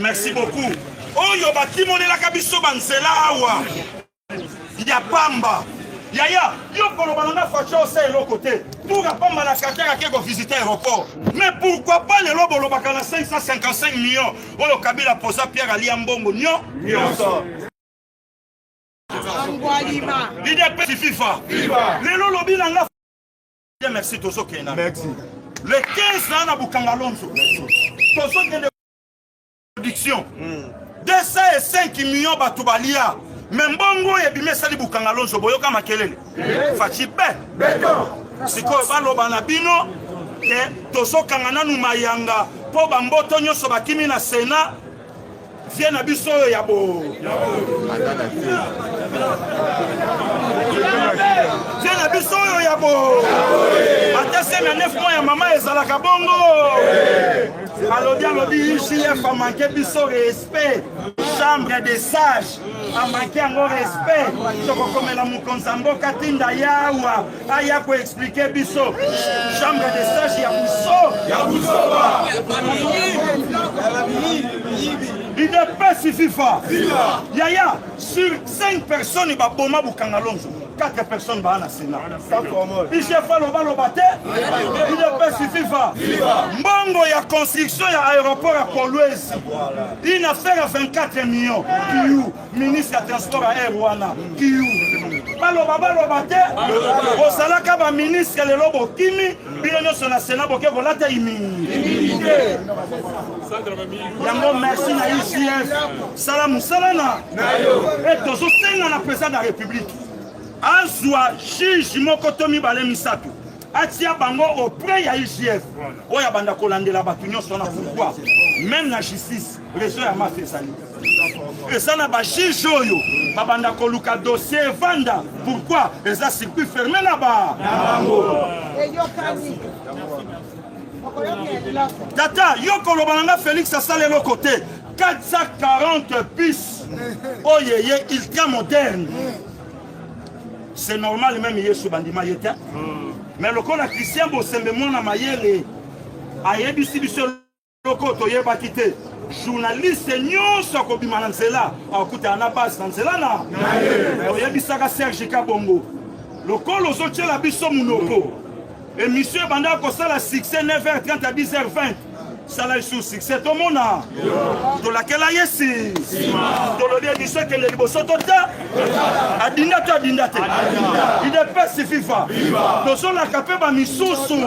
merci beaucoup. Oyo batimonela kabiso banzela awa. Ya pamba. Yaya, yo kolobalanga facha ose l'autre côté. Pour pamba la carrière qui go visiter l'aéroport. Mais pourquoi pas les lobos lobakana 555 millions. Oyo Kabila posa Pierre Ali Mbongo nyo. L'idée petit FIFA. Les lobby langa. Merci Toso Kena. Merci. Le 15 ans à Bukangalonso. Toso Kena production. 205 millions batubalia. Mais bongo et bimé sali Bukangalonso boyoka makelele. Fachi beton. Siko baloba na bino ke Toso Kangana nu mayanga po bamboto nyoso bakimi na Sénat. Viens na biso yabo. Viens na biso yabo. Atese na 9 mois ya mama ezalaka bongo. Alodi IGF a manqué biso respect. Chambre des sages a manqué un respect. Toko komela mukonza mboka tinda yawa. Aya ko expliquer biso. Chambre des sages ya buso. Ya buso. Il ne peut suffire. Yaya, sur 5 personnes, il va bomber Bukangalonso. 4 personnes vont à la Sénat. Il ne peut suffire. Mbongo, il y a construction, il y a aéroport à Kolwezi. Il a fait 24 millions. Kiyu, ministre de transport à Erwana. Kiyu. Baloba te. Osalaka ba ministre le lobo kimi. Bienvenue sur la Sénat pour que vous l'ayez immunité. Yango merci na ICF. Salam salana. Et tozo tenga na président de la République. Azwa juge mokotomi bale misato. Atia bango auprès ya ICF. Oya banda kolandela batu nyonso na pourquoi même la justice réseau ya mafia sali. Et ça na ba juge oyo babanda koluka dossier vanda. Pourquoi les a circuit fermé là-bas. Tata, Yoko Lobananga Félix a salé le côté. 440 bus. Oh yé, ultra moderne. C'est normal même hier sous Bandima Yeta. Mais le con a Christian Bossembe Mona Mayele. Ayebisi biso loko toye bakite. Journaliste nyonso ko bimananzela. Akuta na base nanzela na. Oyebisaka Serge Kabongo. Loko lozo tchela biso munoko. Et monsieur Banda Kosala succès 9h30 à 10h20. Ça l'a sous succès tout le monde. De laquelle a yesi. De l'odeur du sol que les bosses sont Adindate. Il n'est pas si FIFA. Nous sommes la capée de Missoussou.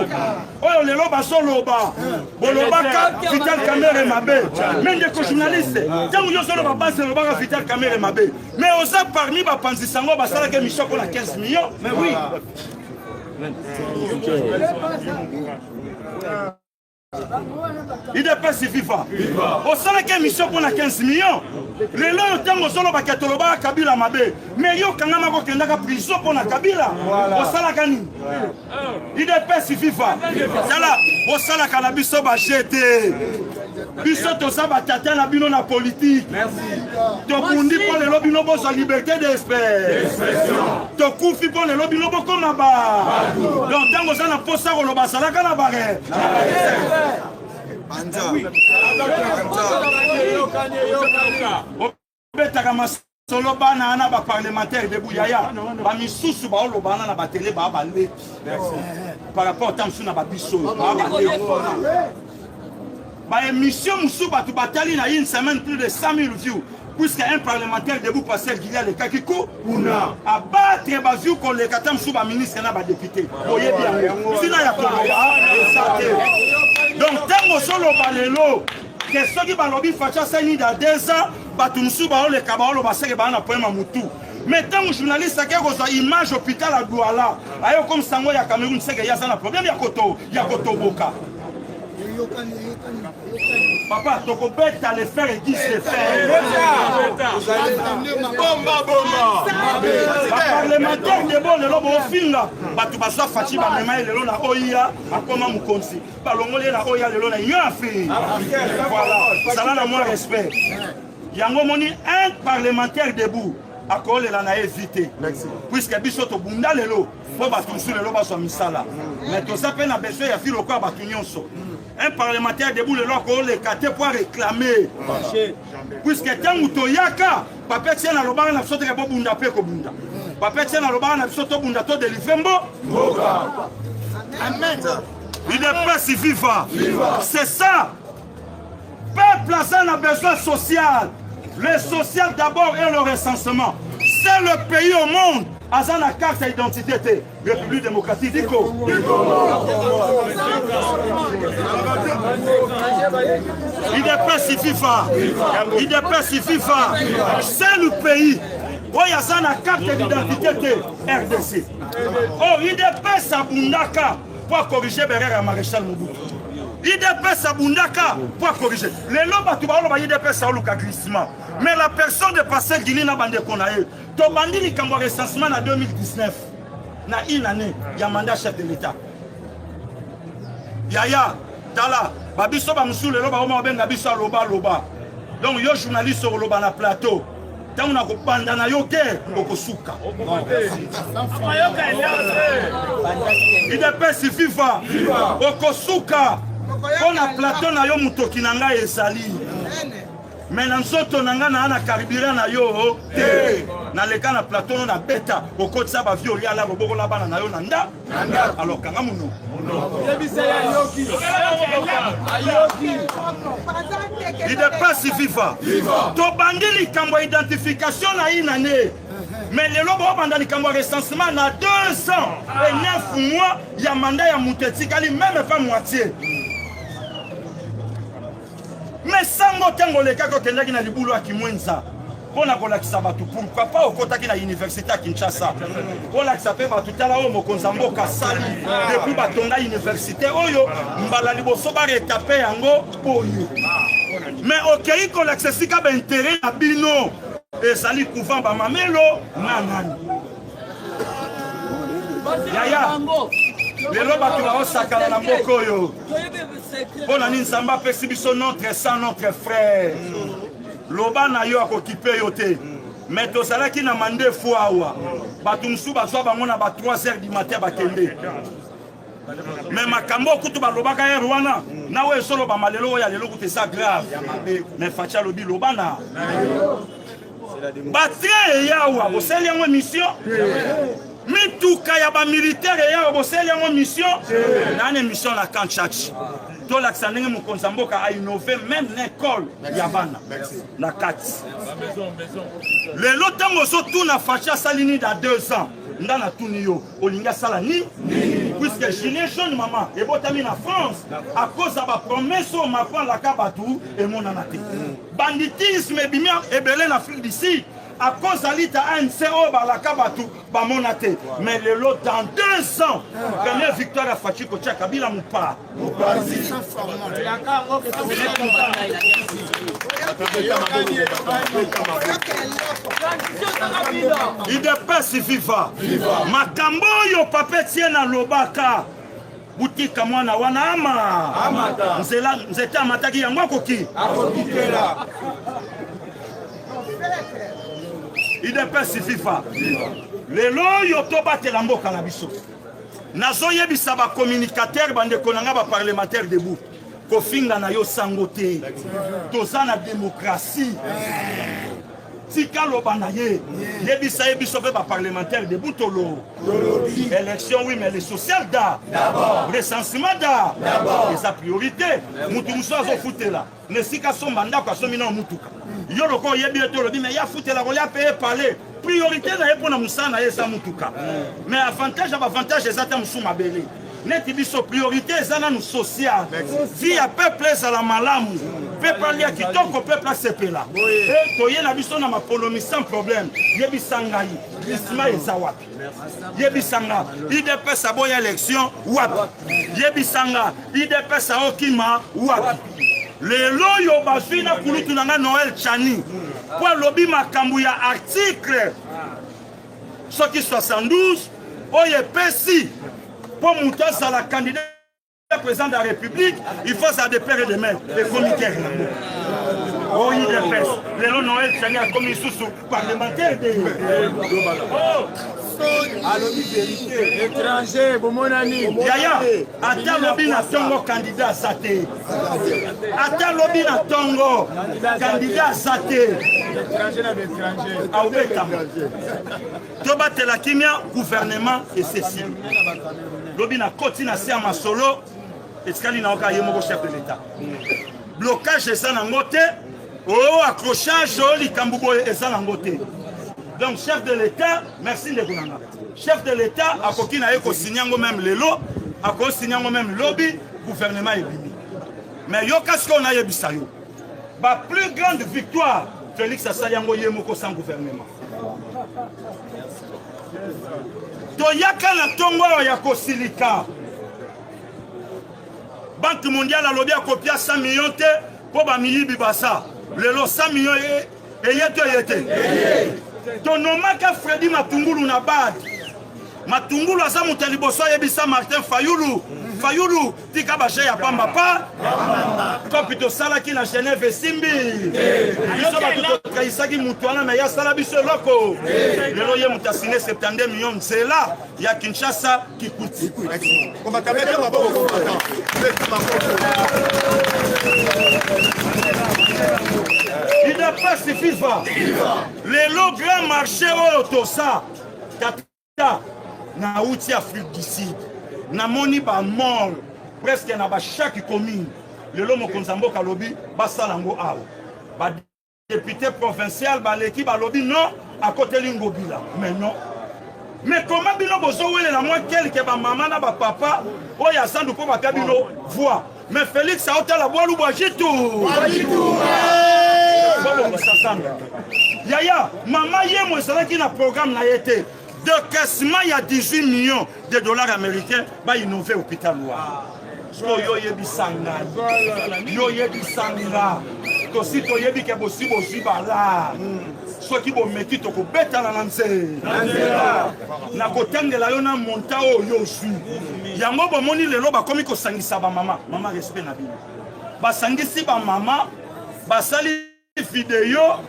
Oh, les lobas sont loba. Bolobaka, Vital Caméra et Mabé. Même des journalistes. Tant que nous sommes la base de Lobaka, Vital Caméra et Mabé. Mais on a parmi les Panzisango, ça a Michel pour la 15 millions. Mais oui. Il n'est pas si FIFA. Au sein de la mission pour la 15 millions, les lois ont été solo bakatoloba Kabila Mabé. Mais yo kangama ko kenda ka prison pour la Kabila. Au sein de la Gani. Il n'est pas si FIFA. Sala, au sein de la cannabis ba jeté. Biso to sa batata na bino na politique. Merci. To kundi pour les lobby no boss liberté d'expression. To kufi pour les lobby no boko na ba. Donc tango ça na posa ko lo basala kana bare. Banza. Betaka masolo bana na ba parlementaire de Bouyaya. Ba misusu ba lo bana na ba télé ba ba le. Par rapport à na ba biso ba ba le. Ma émission Moussou Batou Batali n'a eu une semaine plus de 100 000 views. Puisqu'un parlementaire debout passait le Guilherme Kakiko, à battre ma view qu'on les katam sous ma ministre et ma député. Voyez bien. Sinon, il y a pas de donc, tant que solo balelo, que ceux qui balobi facha sani dans 2 ans, Batou Moussou Bao le Kabao Basse et Bana Poema Moutou. Mais tant que journaliste qui a une image hôpital à Douala, ayo comme Sango ya Cameroun, c'est qu'il y a un problème, il y a Koto Boka. Papa, tu peux pas les faire et qui se fait. Bomba. Parlementaire de bon, le lobo au film là. Tu vas faire Fatima, mais le lona Oya, à comment nous conseille. Par le monde, la Oya, le lona, il y a un film. Voilà, ça n'a moins respect. Il y a un parlementaire debout. À quoi il en a évité. Puisque Bisoto Bunda Lelo, faut battre sur le loba sur Misala. Mais tout ça, peine à besoin, il y a fait le corps à Batunyonso. un parlementaire debout le loko le kate pour réclamer. Puisque tant Moutoyaka, papa tient à l'obara n'a pas sauté pour bunda pe ko bunda. Papa tient à l'obara n'a pas sauté bunda to de l'ifembo. Amen. Il est pas si viva. C'est ça. Peuple a besoin social. Le social d'abord et le recensement. C'est le pays au monde. Azan a carte d'identité. République démocratique du Congo. Il est pas si FIFA. Il est pas si FIFA. C'est le pays. Oui, Azan a carte d'identité RDC. Oh, il est pas sa bundaka pour corriger Berera Maréchal Mobutu. IDPS à Bundaka pour corriger. Les lobes tu vas voir IDPS à Luka glissement. Mais la personne de passer Guinée n'a pas de konaï. To bandi ni kambo recensement en 2019. Na une année, il y a mandat chef de l'État. Yaya, Tala, Babiso Bamsou le loba oma benga biso loba loba. Donc yo journaliste sur loba na plateau. Tant on a kopanda na yo ke okosuka. IDPS FIFA. Okosuka. On a plateau na yo mutoki na ngai ezali. Mais na nzoto na ngai na carburant na yo te. Na leka na plateau na beta okotisa ba violi ala roboko la bana na yo na nda. Alors kanga muno. Il est pas si viva. To bandi likambo identification na inane. Mais les lobos pendant le cambo recensement na 2 ans et 9 mois, il y a mandat ya mutetikali même pas moitié. Mais sans motengo le kako kendaki na libulu ya Kimwenza. Pona kolakisa batu pourquoi pas okotaki na université à Kinshasa. Kolakisa pe batu tala o mokonza mboka sali depuis batonga université oyo mbala liboso ba retaper yango oyo. Mais okei kolakisa sika ba intérêt na bino et sali couvent ba mamelo nanani. Yaya. Lelo batu ba osaka na mboko oyo. Pona ni Nzamba pesi biso notre sang notre frère. Loba na yo akokipe yo te. Mais tozalaki na mande fois awa. Batu msu bazwa bango na ba 3h du matin bakende. Mais makambo kutu balobaka ye Rwanda. Na we solo ba malelo ya lelo kutu ça grave. Mais facha lobi loba na. Batre yawa boseli yango mission. Mituka ya ba militaire yawa boseli yango mission. Na une mission na Kanchachi. To l'accending mon konzamboka a innové même l'école Yavana na kati. Le lotango so tout na facha salini da 2 ans. Ndana tuni yo olinga sala ni puisque gilet jaune maman et botami na France à cause de la promesse au Macron la kabatu et mon anate. Banditisme bimia et belé en Afrique d'ici. À cause de l'État NCO, la Kabatu, Bamonate. Mais le lot dans 2 ans, première victoire à Fachiko Kabila Moupa. Il dépasse viva. Makambo yo papé tient à l'Obaka. Boutique mwana wana ama. Nzete amataki yango koki. Il est pas si FIFA. Les lois yoto bate la mboka na biso. Nazo yebisa ba communicateur bande konanga ba parlementaire debout. Ko finga na yo sangote. Toza na démocratie. Tika lo banaye. Yebisa yebiso pe ba parlementaire debout tolo. Élection oui mais les social d'abord. Recensement d'abord. Et sa priorité. Mutu muso azo fouté là. Ne sika somba ndako asomina mutuka. Yo loko yebi to lobi mais ya fouté la rolia payer parler. Priorité na epona musana esa mutuka. Mais avantage avantage ezata musuma belé. Neti biso priorité ezana nous social. Vie à peuple za la malamu. Peuple ya kitoko peuple sepela. Et toye na biso na mapolomi sans problème. Yebi sangai. Isma ezawapi. Yebi sanga. IDP sa boya élection wapi. Yebi sanga. IDP sa okima wapi. Les loyo basina kulutu nanga Noël Chani. Pour lobby makambu ya article. Soki 72 oye pesi. Pour monter à la candidat président de la République, il faut ça de père et de mère, les comités. Oh, il est fait. Le Noël Chani a commis sous parlementaire. Oh, Étranger, bon mon ami. Yaya, ata lobi na tongo candidat Zate. Ata lobi na tongo candidat Zate. Étranger na étranger. Aubeka. Toba telakimia gouvernement et ceci. Lobi na koti na se masolo. Etikali na oka yemoko chef de l'État. Blocage eza na ngote. Oh, accrochage, oh, likambubo eza na ngote. Donc, chef de l'État, merci de Gounanga. Chef de l'État, à Kokina Eko Sinyango même Lelo, à Ko Sinyango même lobby, gouvernement est bimi. Mais yo qu'est-ce qu'on a yebisayo? La plus grande victoire, Félix Assayango Yemoko sans gouvernement. Toyaka na tongo ya Kosilika. Banque mondiale a lobby à copier 100 millions pour Bamili Bibasa. Lelo 100 millions et yete. Tonomaka Freddy Matungulu na bad. Matungulu asa mutaliboso yebisa Martin Fayulu. Fayulu tika baje ya pamba pa. Kopito sala ki na Genève Simbi. Biso batuto kaisaki mutuana me ya sala biso loko. Lelo ye mutasine 72 millions nzela ya Kinshasa Kikuti. Il n'a pas suffi. Les lots grand marché au Tosa, Tata, na outil Afrique du Sud, na moni ba mort, presque na ba chaque commune. Le lot Mokonzambo Kalobi, Basalango Ao. Ba député provincial, ba l'équipe ba lobby non, à côté Lingobila. Mais non. Mais comment bino bozo wele na moi quelques ba maman na ba papa, o ya sandu po ba kabino voix. Mais Félix a ôté la boîte ou Bajitou. Yaya, maman yemo c'est qui na programme na été. De quasiment il y a 18 millions de dollars américains ba innover hôpital noir. Yo yebi sanga. Yo yebi sanga. To si to yebi ke bosi bosi bala. So ki bo meki to ko beta na lanse. Na ko tangela yo na monta o yo su. Yango bo moni lelo ba komi ko sangisa ba mama. Mama respect na bino. Ba sangisi ba mama. Ba sali vidéo.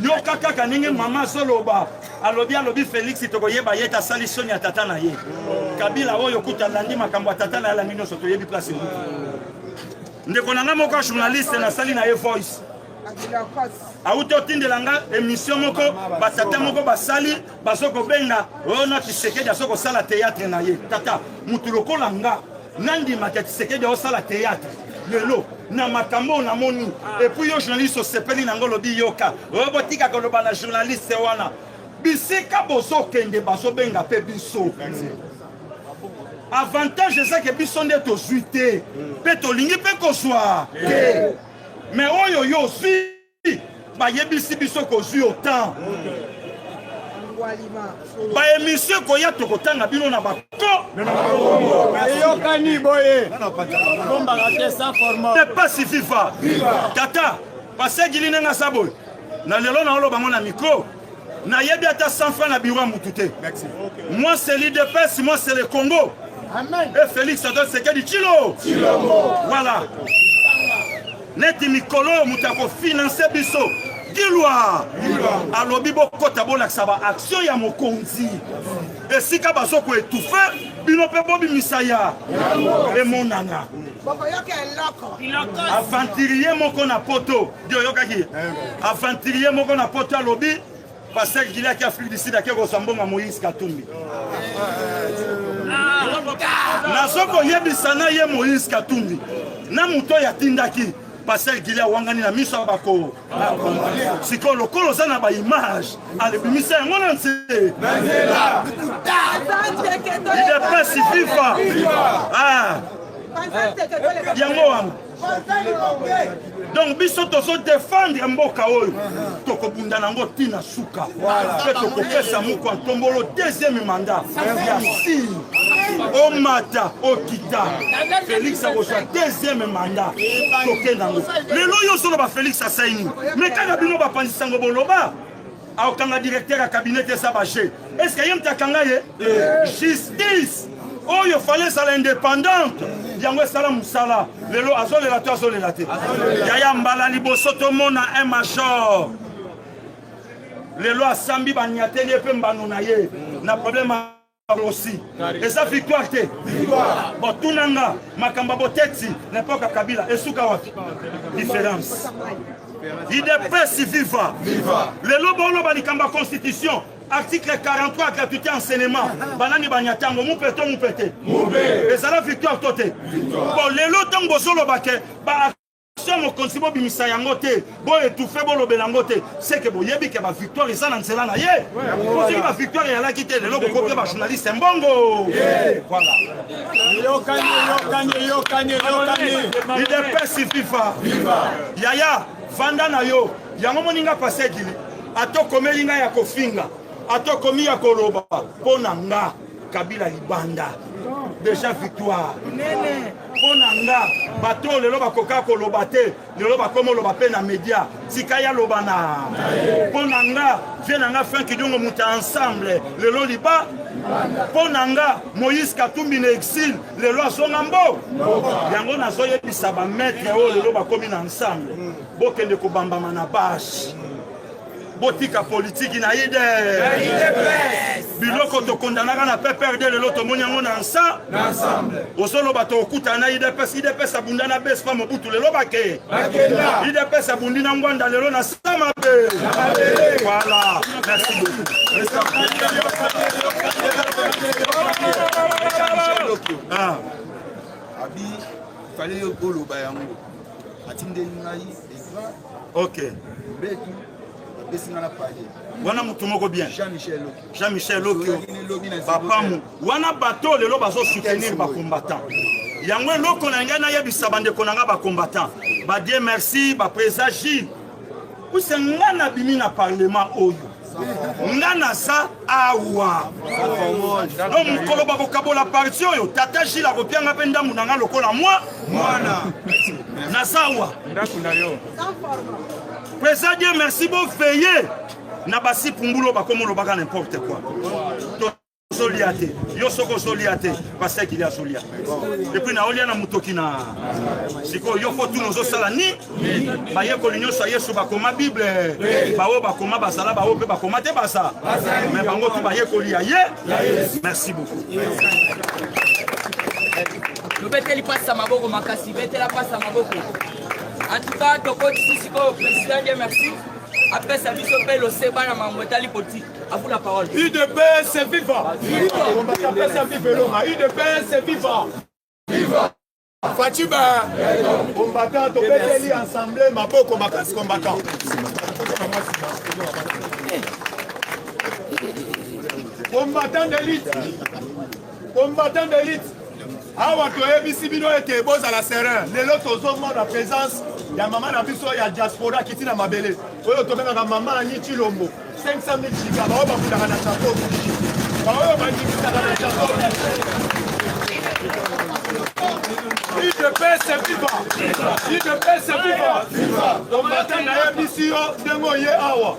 Yo kaka kaninge mama soloba. Alobi Félix to yeba yeta sali Sonia tata na ye. Kabila oyo kuta landi makambo tata na la ngino soto yebi place ngo. Ndeko nanga moko journaliste na sali na ye voice. Auto tindelanga émission moko batata moko basali basoko benga ona Tshisekedi asoko sala théâtre na ye. Tata mutu lokola nga nandi makati Tshisekedi o sala théâtre. Lelo na makambo na moni et puis yo journaliste sepeli nango lobi yoka. O botika ko loba na journaliste wana. Bisika boso kende baso benga pe biso. Avantage c'est que biso nde to suite. Pe to lingi pe ko soa. Mais oyo yo si ba yebisi biso ko zui autant. Ba émission ko ya to kotanga bino na bako. Yo kani boye. Bomba raté sans format. Ne pas si FIFA. Tata, parce que gili nga sabo. Na lelo na olo bango na micro. Na yebi ata 100 francs na bureau mutute. Merci. Moi c'est l'IDPS, moi c'est le Congo. Amen. Et Félix Antoine Tshisekedi Tshilo. Voilà. Neti mikolo mutako financer biso. Dilwa. Alobi boko tabola saba action ya mokonzi. Et si ka baso ko étouffer, bino pe bobi misaya. Et monanga. Aventurier moko na poto. Dio yokaki. Aventurier moko na poto alobi parce qu'il a qui Afrique du Sud qui ressemble à Moïse Katumbi. Na soko yebisana ye Moïse Katumbi. Na muto ya tindaki parce qu'il a wangani na miso bako. Siko lokolo sana ba image ale bimisa ngona nse. Il est pas si FIFA. Ah. Yango wangu. Donc biso tozo défendre mboka oyo tokobunda nango tina suka pe tokopesa moko ntombolo deuxième mandat ya si omata okita Félix akozwa deuxième mandat tokenda ngo lelo yo solo ba Félix asaini mais kaka bino bapanzisa ngo boloba aokanga directeur ya cabinet esa bache est-ce que yemta kanga ye justice oyo fallait ça l'indépendante yango sala musala lelo azolela to azolela te yaya mbala liboso to mona un major lelo asambi banyateli pe mbano na ye na problème aussi. Et ça victoire te. Bon, tout nanga, makamba boteti, n'importe quoi Kabila, et Soukawaki. Différence. IDPS viva. Le lobo balikamba constitution. Article 43, gratuité enseignement. Banani banyatango, moupeto moupete. Et ça la victoire toté. Bon, les lotos bosolo bake, ba action au consibo bimisa yangote, bo étouffé bo lobelangote. C'est que bo yebi ke ba victoire et ça dans cela na ye. Pour dire ba victoire et la quitter les lobos copier ba journaliste mbongo. Voilà. Yo kanye. IDPS viva. Yaya, vanda na yo. Yango moninga passé dili. Ato komelinga ya kofinga. Ato komi ya koloba pona nga Kabila libanda déjà victoire pona nga bato lelo bakoka koloba te lelo bakomo loba pe na media tikaya lobana pona nga viena nga fin kidongo muta ensemble lelo liba pona nga Moïse Katumbi na exil lelo asonga mbo yango nazoyebisa ba maître o lelo bakomi na ensemble bokende kobambama na bash botika politique na ide biloko to kondanaka na PPRD lelo to monyango na ensemble osolo bato okuta na IDPS abunda na bes pa mobutu lelo bake IDPS abundi na ngwanda lelo na sama be voilà merci beaucoup abi fallait yokolo bayango atindeli ngai OK betu wana mutu moko bien Jean-Michel Lokio papa mu wana bato lelo bazo soutenir ba combattant yango eloko na ngai na yebisa bandeko nanga ba combattant ba dire merci ba président Gilles usenga na bimi na parlement oyo ngana sa awa no mukolo ba kokabola parti oyo tata Gilles akopianga pe ndambu nanga lokola mwana na sawa ndakunda yo président Dieu merci beaucoup veiller na basi pumbulo bakomo lobaka n'importe quoi soliate yo soko soliate parce qu'il y a soliate et puis na olia na mutoki na siko yo faut tout nos sala ni ba ye ko linyo sa yesu bakoma bible ba o bakoma basala ba o pe bakoma te basa mais bango tu ba ye ko lia ye merci beaucoup le beteli passe maboko makasi betela passe maboko. En tout cas, Toko ici, président, Dieu merci. Après ça, nous sommes le Seba dans ma montali politique. À vous la parole. UDPS, c'est vivant. On va taper ça vivant. UDPS, c'est vivant. Viva. Fatiba. Combattant, Toko ensemble, ma beau combattant. Combattant d'élite. Combattant d'élite. Awa toyebi bino ete boza la serein lelo tozomona na présence ya mama na biso ya diaspora kiti na mabele oyo tobengaka mama Annie Chilombo 500 000 chika bao bakundaka na chapeau baoyo bandikisaka na chapeau UDPS c'est vivant combattant na yebisi yo ndengo ye awa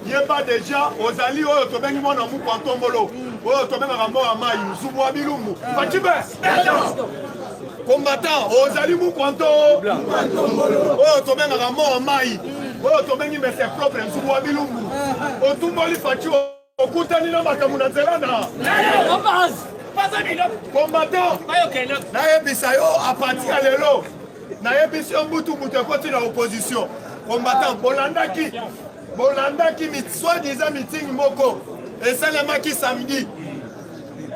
yeba déjà ozali oyo tobengi mwana mukwantombolo oyo tobengaka mboka mai nzubu wa bilumbu Fatibe combattant ozali mukwanto oyo tobengaka mboka mai oyo tobengi mese propre nzubu wa bilumbu otumboli Fati okutani na makambo na nzela na combattant nayebisa yo apati ya lelo nayebisi yo mbutu ekoti na opposition combattant bolandaki soi-disant meeting moko esalemaki samedi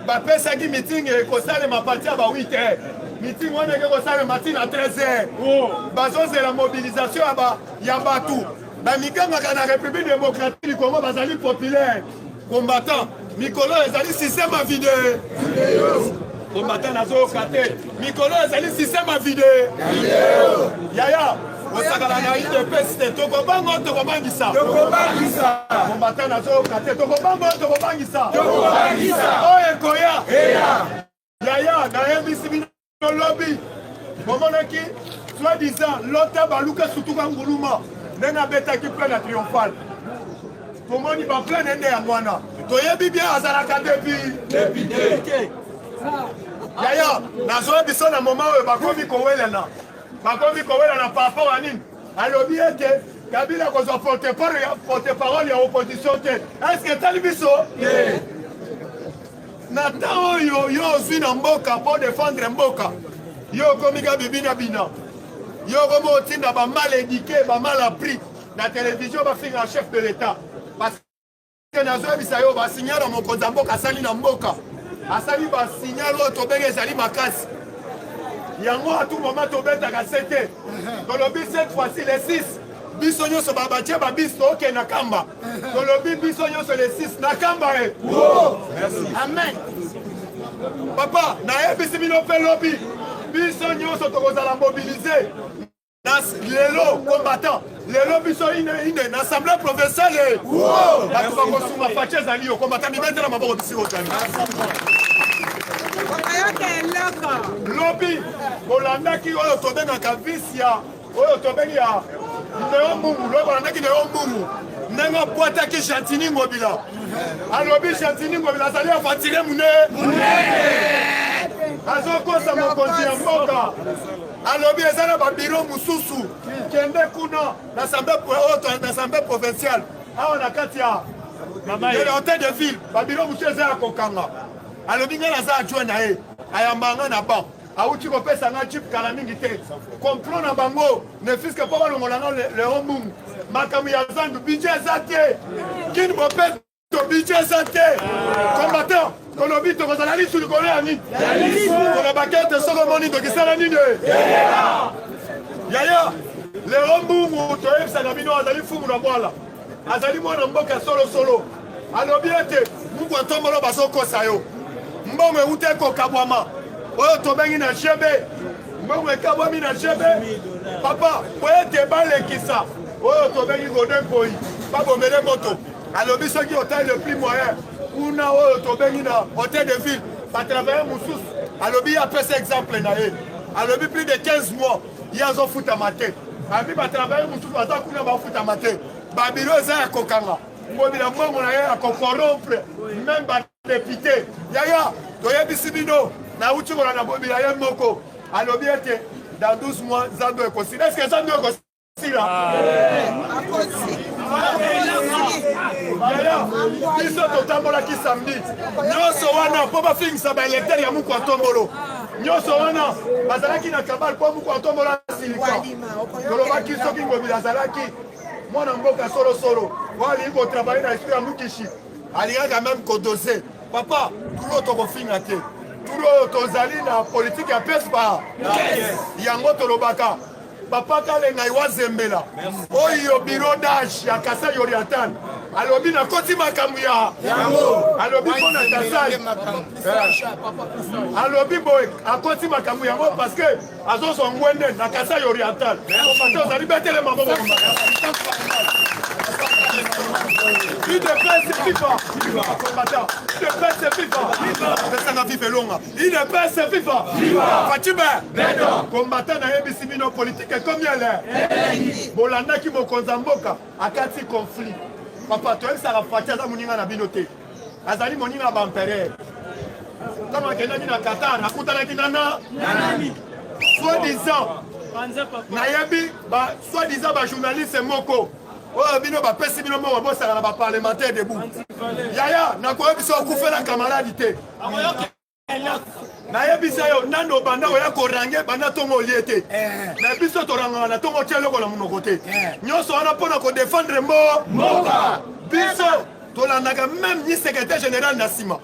bapesaki meeting ekosalema parti ya ba 8h meeting wana ekosalema ntina 13h bazozela mobilisation ya bato bamigangaka na république démocratique du Congo bazali populaire combattant mikolo ezali système ya video combattant nazoyoka te mikolo ezali système ya video yaya osakala na UDPS te tokobangisa combattant nazoyoka te tokobangisa oyo ekoya yaya nayebisi bino lobi bomonaki soi-disant lota baluka sutuka nguluma ndenge abetaki plein triomphale tomoni baplein ende ya mwana toyebi bien azalaka depuis yaya nazoya biso na moma oyo bakomi kowelana par rapport à nini alobi ete Kabila kozwa porte-parole ya opposition te est-ce que tali biso na ntango yo ozwi na mboka mpo défendre mboka yo okomika bibi na bina yo okomi otinda bamal éduqué bamal appris na télévision bafinga chef de l'état parce que nazoyebisa yo basignal na mokonzi ya mboka asali na mboka asali basignal oyo tobengi ezali makasi yango à tout moment tobetaka sete tolobi cette fois-ci les 6 biso nyonso babatie babisi tooke na kamba tolobi biso nyonso les 6 na kamba e amen papa nayebisi bino mpe lobi biso nyonso tokozala mobilize na lelo combattant lelo biso ine na assemblée provinciale bato bakosuma faci ezali yo combattant mibetela maboko bisiko otani lobi bolandaki oyo tobengaka visi ya oyo tobengi ya Neo Mbungu lobi bolandaki Neo Mbungu ndenge abwataki Chantini Ngobila alobi Chantini Ngobila azali afatire munene azokosa mokonzi ya mboka alobi eza na babiro mosusu kende kuna na assemblée provinciale awa na kati ya hôtel de ville babiro mosusu eza ya kokanga alobi ngai naza adjoint na ye ayambanga na ban awuti kopesa nga chip kala mingi te complot na bango ne fiske mpo balongolanga Léon Mbungu makambo ya zandu budget eza te kini bopeto budget eza te combattant kolobi tokozala lisu likolo ya nini kolobaki ete soki omoni tokisala nini yaya Léon Mbungu toyebisaka bino azali fumu na bwala azali mwana mboka solosolo alobi ete mungu atombolo bazokosa yo mbongo euti ekokabwama oyo tobengi na shebe mbongo ekabwami na shebe papa po ete balekisa oyo tobengi Godin Boy babomele moto alobi soki otali le plus moyen kuna oyo tobengi na hôtel de ville batravaille mosusu alobi apesa exemple na ye alobi plus de 15 mois ye azofutama te alobi batravaille mosusu baza kuna bafutama te babilo eza ya kokanga ngobila mbongo na ye ya kokorompre même badepute yaya toyebisi bino nauti kolanda bobila ye moko alobi ete dans 12 mois zando ekosila est ce que zando ekosila biso totambolaki samedi nyonso wana mpo bafingisa baélecteur ya muku atombolo nyonso wana bazalaki na kabale mpo muku atombolo asilika tolobaki soki ngobila azalaki mwana mboka solosolo oyo alingi kotravaille na esprit ya mukishi alingaka meme kodose papa turo tokofinga te turo tozali na politike ya pespa yango tolobaka papa kalengai wazembela oyo biro d'âge ya Kasai Oriental alobi nakoti makambo ya alobi mpona Kasai alobi boye akoti makambo yango parce que azozwa ngwende na Kasai Oriental komata ozali betele maboko UDPS FIFA combattant UDPS FIFA pesanga vive longa UDPS FIFA Fatibe combattant na yebisi bino politique comme yele bolandaki mokonzi ya mboka akati conflit papa toyebisaka Fati aza moninga na bino te azali moninga ya bampere ntango akendaki na Qatar akutanaki na soi-disant nayebi soi-disant bajournaliste moko oyo bino bapesi bino moko bosala na baparlementaire debout yaya nakoyebisa okufela kamaradi te nayebisa yo nano banda oya korange banda ntongo olie te na biso torangaka na ntongo otia eloko na monoko te nyonso wana mpona kodefendre mboka biso tolandaka même ni secrétaire général na nsima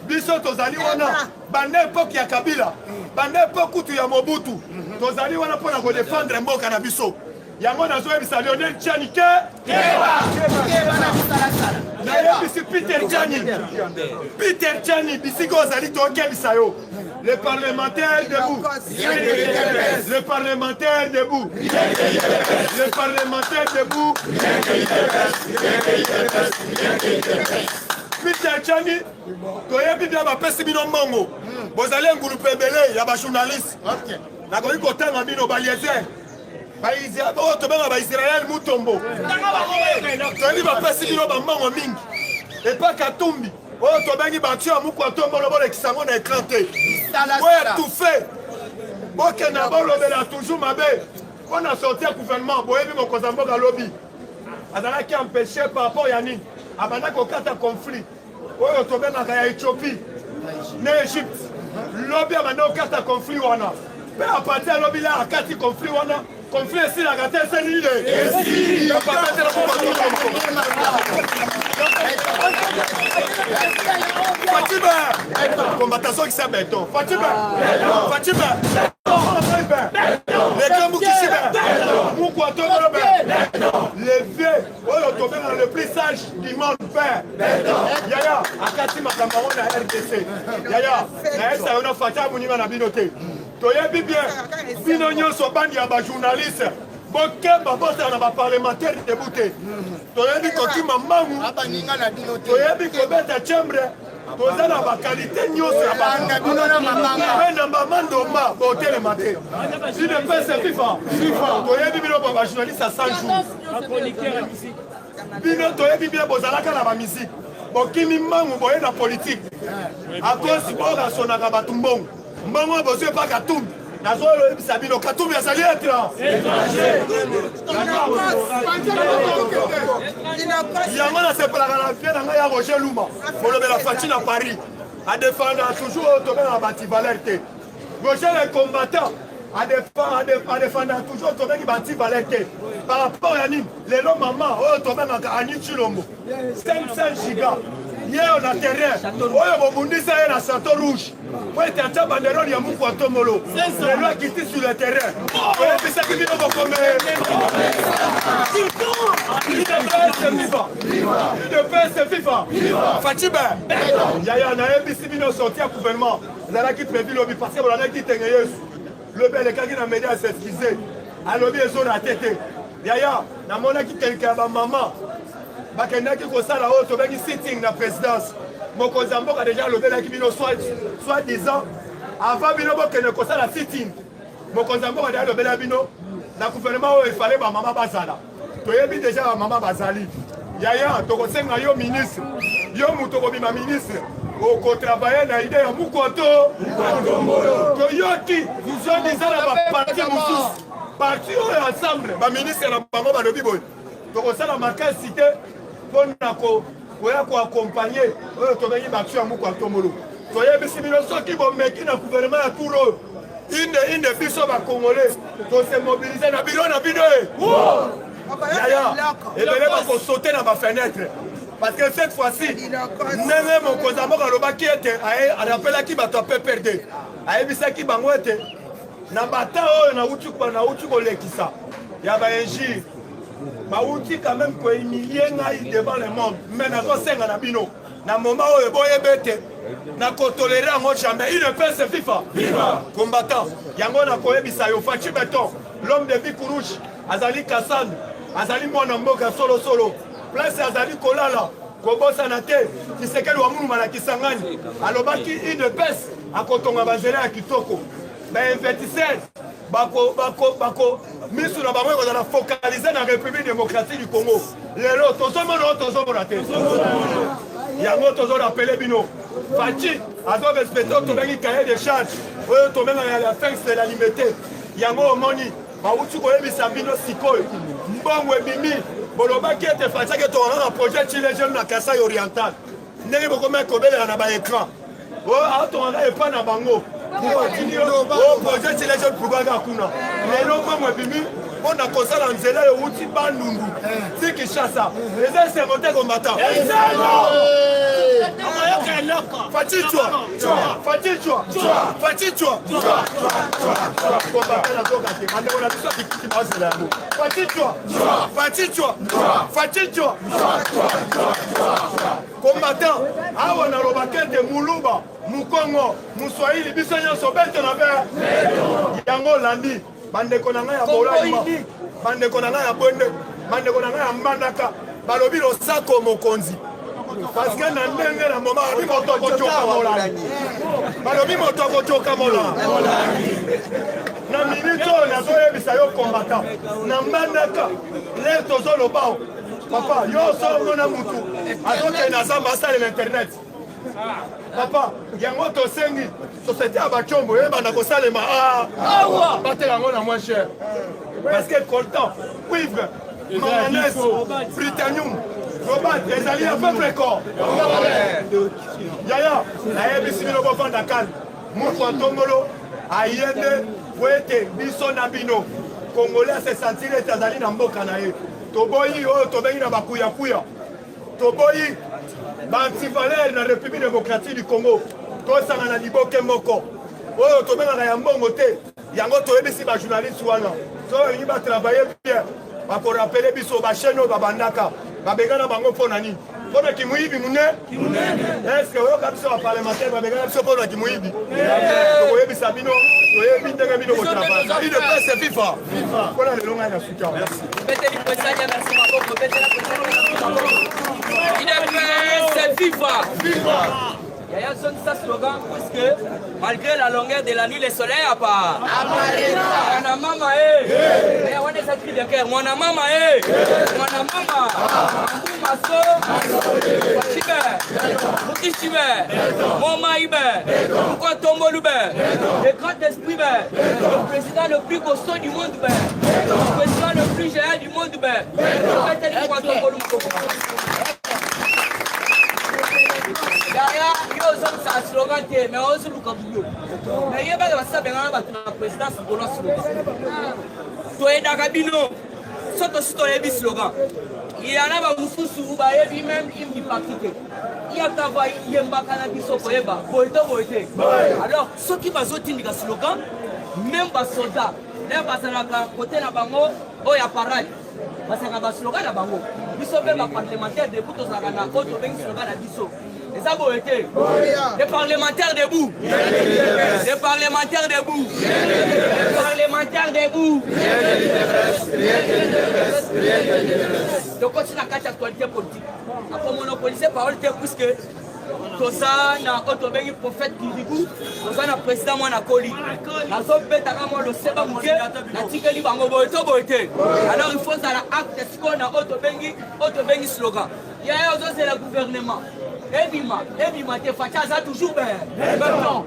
biso tozali wana banda epoke ya Kabila banda epoke kutu ya Mobutu tozali wana mpona kodefendre mboka na biso yango nazoyebisa Lionel Tchani ke nayebisi Peter Tchani bisika ozali tokebisa yo le parlementaire debout le parlementaire debout le parlementaire debout Peter Tchani toyebi bia bapesi bino mbongo bozali engulupe ebele ya bajournaliste nakoki kotanga bino baliezer oyo tobenga baisrael mutombo toyebi bapesi bino bambongo mingi epa Katumbi oyo tobengi batio ya muku atombolo bolekisa yango na écran te boetufe bokenda bolobela toujours mabe mpona sorti ya gouvernement boyebi mokonzi ya mboka lobi azalaki empêché par rapport ya nini abanda kokata conflit oyo tobengaka ya Éthiopie na Égypte lobi abanda okata conflit wana mpe apati alobi la akati conflit wana conflit esilaka te esenile Fatima combattant qui s'appelle Beton Fatima les grands qui pourquoi les vieux dans le plus sage du monde père Yaya akati makambo na RDC Yaya na esa ona Fatima munima na binote toyebi bien bino nyonso bandi ya ba journaliste bokemba bota na ba parlementaire débuté toyebi kokima mamu toyebi kobeta chambre toza na bakalite nyonso ya bana bamandoma botelema te UDPS FIFA toyebi bino bajournaliste ya 100 jours bino toyebi bien bozalaka na bamusike bokimi mbangu boye na politike akosi bokasonaka bato mbongo mbongo bozwi epa katumbi nazoyebisa bino katumbi azali yango nasepelaka na vie na ngai ya Roger Luma bolobela Faci na Paris adefendre toujours tobengaka bativaler te Roger le combattant adefendre toujours tobengi bativaler te par rapport ya nini lelo mama oyo tobengaka Ani Chilombo 500 giga ye na terrain oyo bobundisa ye na Château Rouge po ete atia banderole ya Mukwato Molo lelo akiti sur le terrain oyebisaki bino bokome UDPS FIFA Fatima yaya nayebisi bino sorti ya gouvernement ezalaki prévu lobi parce que bolandaki tenge Yesu lobi elekaki na média s'excuser alobi ezona tete yaya namonaki kelke ya bamama bakendaki kosala oyo tobengi sitting na présidence mokonzi ya mboka deja alobelaki bino soit disant avant bino bokende kosala sitting mokonzi ya mboka deja alobela bino na gouvernement oyo efale bamama bazala toyebi deja bamama bazali yaya tokosenga yo ministre yo moto okobima ministre okotravaye na ide ya Mukwato toyoki soit disant na baparti mosusu parti oyo ensemble baministre na bango balobi boye tokosala makasi te mpona koya koakompagne oyo tobengi baction ya Mukwato Molo toyebisi bino soki bomeki na gouvernement ya tour oyo inde biso bakongolais tose mobilize na bino yaya ebele bakosaute na bafenetre parce que cette fois-ci ndenge mokonzi ya mboka alobaki ete arapelaki bato ya PPRD ayebisaki bango ete na bata oyo nauti kolekisa ya bainjire bauti quand même kohumilie ngai devant le monde mais nakosenga na bino na moment oyo boyeba ete nakotolere yango jamais UDPS FIFA combattant yango nakoyebisa yo Faci Beton l'homme de Bikurush azali Kassan azali mwana mboka solo place azali kolala kobosana te Tshisekedi wa munu malakisa ngani alobaki UDPS akotonga banzela ya kitoko bainvestisseurs bako misu na bango ekozala focalize na République démocratique du Congo lelo tozomona te yango tozorapele bino Faci azorespecte oyo tobengi cahier de charge oyo tobengaka la fin de la liberté yango omoni bauti koyebisa bino sikoyo mbongo ebimi bolobaki ete Faci ake tokanga na projet Chile jeune na Kasai oriental ndenge bokomi kobelela na baécran oyo atonganga epa na bango projet Chile jeune probaka kuna lelo mbongo ebimi mpona kosala nzela euti bandundu ti Kinshasa eza esengo te komata combattant awa nalobaki ete muluba mukongo muswahili biso nyonso beto na be yango olandi bandeko na ngai ya bolaima bandeko na ngai ya bwende bandeko na ngai ya mbandaka balobi losako mokonzi parce que na ndenge na moma balobi moto akotoka molandi na minute oyo nazoyebisa yo combattant na mbandaka le tozoloba papa yo solomona mutu azokende azamba asalela internet papa yango tosengi société ya bacombo eyebanda kosalema batela yango na moins cher parce que coltan cuivre manganèse britannium Robert, ezali ya peuple corps. Yaya, nayebisi bino bofanda kani. Moto atombolo ayende po ete biso na bino. Congolais se sentir ete azali na mboka na ye. Toboyi oyo tobengi na bakuyakuya. Toboyi ba-antivalere na République démocratique du Congo. Tosanga na liboke moko. Oyo tobengaka ya mbongo te. Yango toyebisi bajournaliste wana. Tobengi batravailler bien. Bakorapele biso bachaîne oyo babandaka. Babengana bango mpo na nini? Mpo na kimuyibi mune? Est-ce que oyoka biso baparlementaire babengana biso mpo na kimuyibi? Tokoyebisa bino, toyebi ndenge bino kotravailler. Sabi de presse viva. Mpo na lelo ngai na suka. Merci. Beteli Poisania, merci maboko. Betela Poisania, merci maboko. Il est viva. Viva. Il y a ça slogan parce que malgré la longueur de la nuit, le soleil apparaît. Mwana mama il y a un cri de cœur. Mwana mama Mwana mama. Mambu maso. Chibe. Mukichibe. Moma ibe. Mukwa tombolube. Le grand esprit le président le plus costaud du monde le président le plus géant du monde derrière, il y a un slogan, mais aussi le caboulot. Mais il y a un président pour le slogan. Toi, et Dagabino, c'est aussi ton slogan. Il y en a beaucoup de même il pratique. Il y a travail, il y a un cannabis au Koeba, alors, ceux qui vont sortir le slogan, même les soldats, même les côté de la bango, il y a pareil. Parce qu'il y a un slogan à bango. Ils sont même parlementaires debout, ils ont un slogan à Bisso. Et ça va été. Les parlementaires debout. Les parlementaires debout. Les parlementaires debout. Donc, quand tu as une actualité politique, après monopoliser parole, puisque tout ça, il y a un prophète qui dit tout ça, il y a un président qui a collé. Alors, il faut que l'acte de slogan. Il y a un gouvernement. Ebima, te facha toujours bien. Maintenant,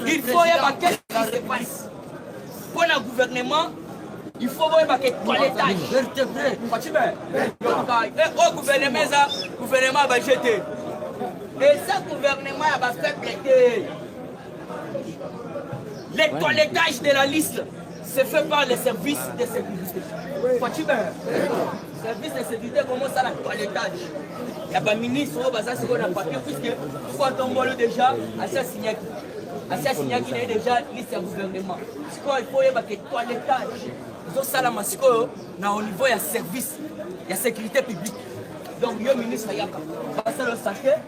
il faut y avoir qu'est-ce qui se passe. Pour le gouvernement, il faut voir que toilettage. Au gouvernement va jeter. Et ce gouvernement va faire prêter. Le toilettage de la liste, c'est fait par les services de sécurité. Service de sécurité commence à la toilettage. Il y a un ministre qui a signé un papier, puisque quand on voit déjà, assassiné qui est déjà liste du gouvernement. Il faut y avoir un toilettage. Ils ont ça là, au niveau de service, de la sécurité publique. Donc, le ministre Yaka, parce que le sachet,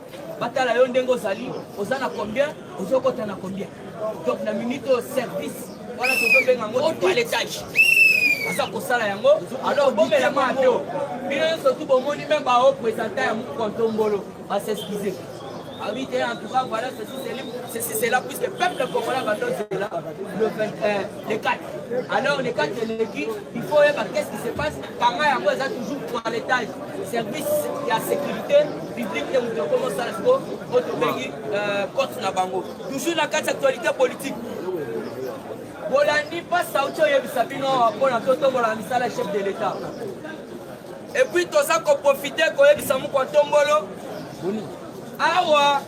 Batala Yondengo Zali, aux ans combien, aux autres à combien. Donc, la minute au service, voilà ce que nous avons toilettage. Alors, bon, mais la main, surtout, bon, même pas représenté à Moukontombolo, à s'excuser. En tout cas, voilà, ceci c'est là, puisque le peuple congolais va donner là, le 4. Alors, le 4 de l'équipe, il faut voir qu'est-ce qui se passe. Quand il y a toujours toilettage, service et la sécurité publique, et nous commençons à se autre pays, contre la bango. Toujours la 4 actualité politique. Bolandi pas Saoucho Yebisabino pour la Totombola, la chef de l'État. Et puis, tout ça qu'on profite, qu'on ait Bisamou Kontombolo. Awa,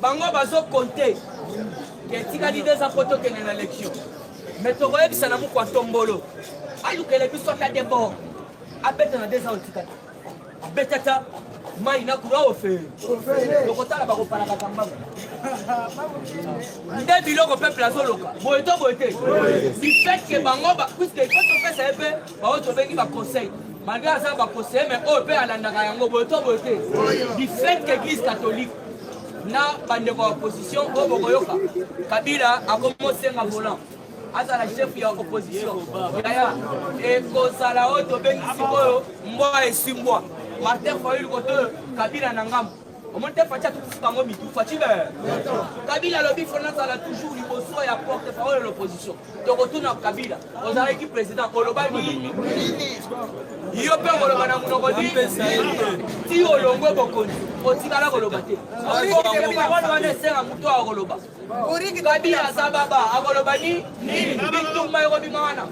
bango bazo compter que tika di des photos que dans l'élection. Mais to roye bisana mu Kontombolo. Ayu que les biso ta debo. Abeta na des ans tika. Abeta mai na kura ofe. Lokota la bako para katamba. Ndé biloko peuple azoloka. Boeto boete. Du fait que bango ba puisque quand on fait ça épée, ba auto bengi ba conseil. Malgré ça, on va conseiller, mais on peut aller dans la du fait que l'Église catholique n'a pas de opposition, Kabila a commencé à volant. À la chef de l'opposition. Et quand ça la haute, moi et si moi, Martin Foyul, Kabila Nangam. On monte pas tout ce qu'on a mis tout fatigué. Kabila lobby finance a toujours eu besoin et apporte parole de l'opposition. Donc retourne à Kabila. On a équipe président. On l'a yo mpe koloba na monoko ti olongwe bokonzi otikala koloba te wana wana esenga moto akoloba kabila aza baba akoloba nini bitumba ekobima wana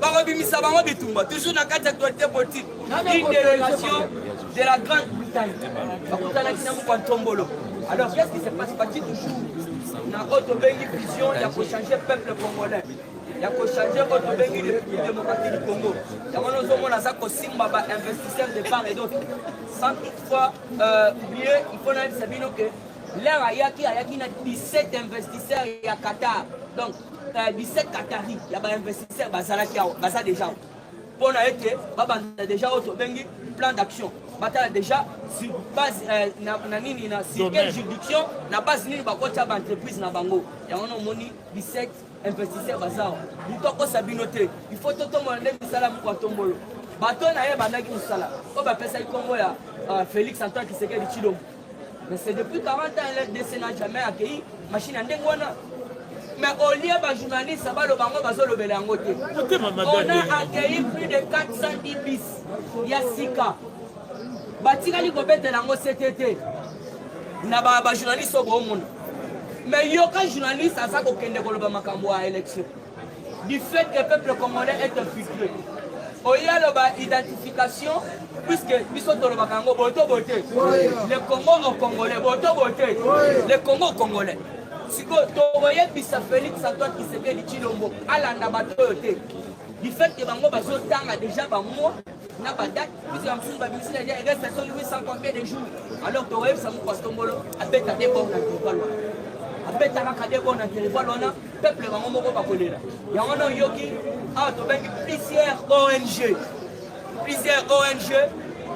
bakobimisa bango bitumba toujours na kati ya actualité politique une délégation de la Grande-Bretagne bakutanaki na moko ya ntombolo. Alors qu'est-ce qui se passe bati toujours na otobengi vision ya kochanger peuple congolais ya kochanger otobengi République démocratique du Congo yango nozomona aza kosimba bainvestisseur de part et d'autre sans toutefois oublier il faut nayebisa bino ke l'air ayaki na 17 investisseurs ya Qatar donc 17 Qatari ya bainvestisseurs bazalaki awa baza déjà mpona ete babanda déjà otobengi plan d'action batala déjà sur base sur quelle juridiction na base nini bakotya baentreprise na bango yango nomoni 17 investisseurs bazawa litokosa bino te il faut totomona nde misala moko atombolo bato na ye bandaki mosala oyo bapesaki nkombo ya Félix Antoine Tshisekedi Tshilombo mais c'est depuis 40 ans LRDC n'a jamais accueilli machine ya ndenge wana mais au lieu bajournaliste baloba bango bazolobela yango te on a accueilli plus de 410 bis ya sika batikali kobetela yango CTT na bajournaliste oyo boomona mais yoka journaliste aza kokende koloba makambo ya élection du fait que le peuple congolais est infiltré oya loba identification puisque biso tolobaka yango boto bote le Congo au Congolais boto bote le Congo au Congolais siko toyebisa Félix Antoine Tshisekedi Tshilombo alanda bato oyo te du fait que bango bazotanga déjà bamois na badate puisque bamosusu babimisi na dia reste sur 800 combien de jours alors toyebisa moko atombolo abeta de bon na territoire abeta kaka de bon na territoire wana peuple bango moko bakolela yango na yoki awa tobengi plusieurs ONG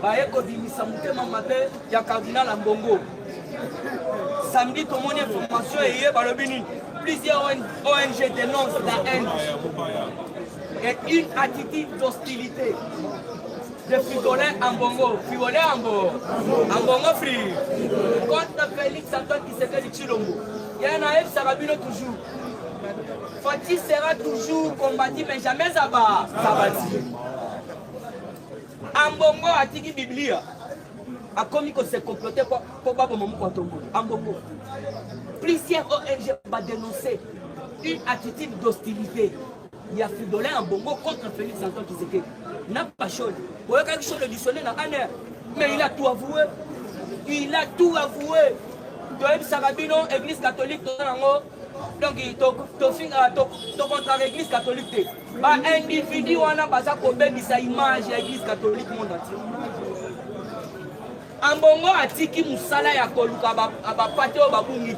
baye kobimisa motema mabe ya cardinal ya Mbongo samedi tomoni information eye balobi nini plusieurs ONG dénoncent la haine et une attitude d'hostilité de Figolin Ambongo free contre Félix Antoine Tshisekedi Tshilombo yana F Sarabino toujours Fati sera toujours combattu mais jamais sabati Ambongo atiki Biblia a commis que c'est comploté pour pas mon Tombo. Ambongo. Plusieurs ONG va dénoncer une attitude d'hostilité. Il y a Fridolin Ambongo contre Félix Antoine Tshisekedi. N'a pas chose. Vous voyez quelque chose de dissonné dans l'année. Mais il a tout avoué. Il a tout avoué. Toeb Sarabino, Église catholique, donc il contre l'Église catholique. Bah individu on a basé pour sa image de l'Église catholique monde entier. Ambongo atiki musala ya koluka abapate o babungi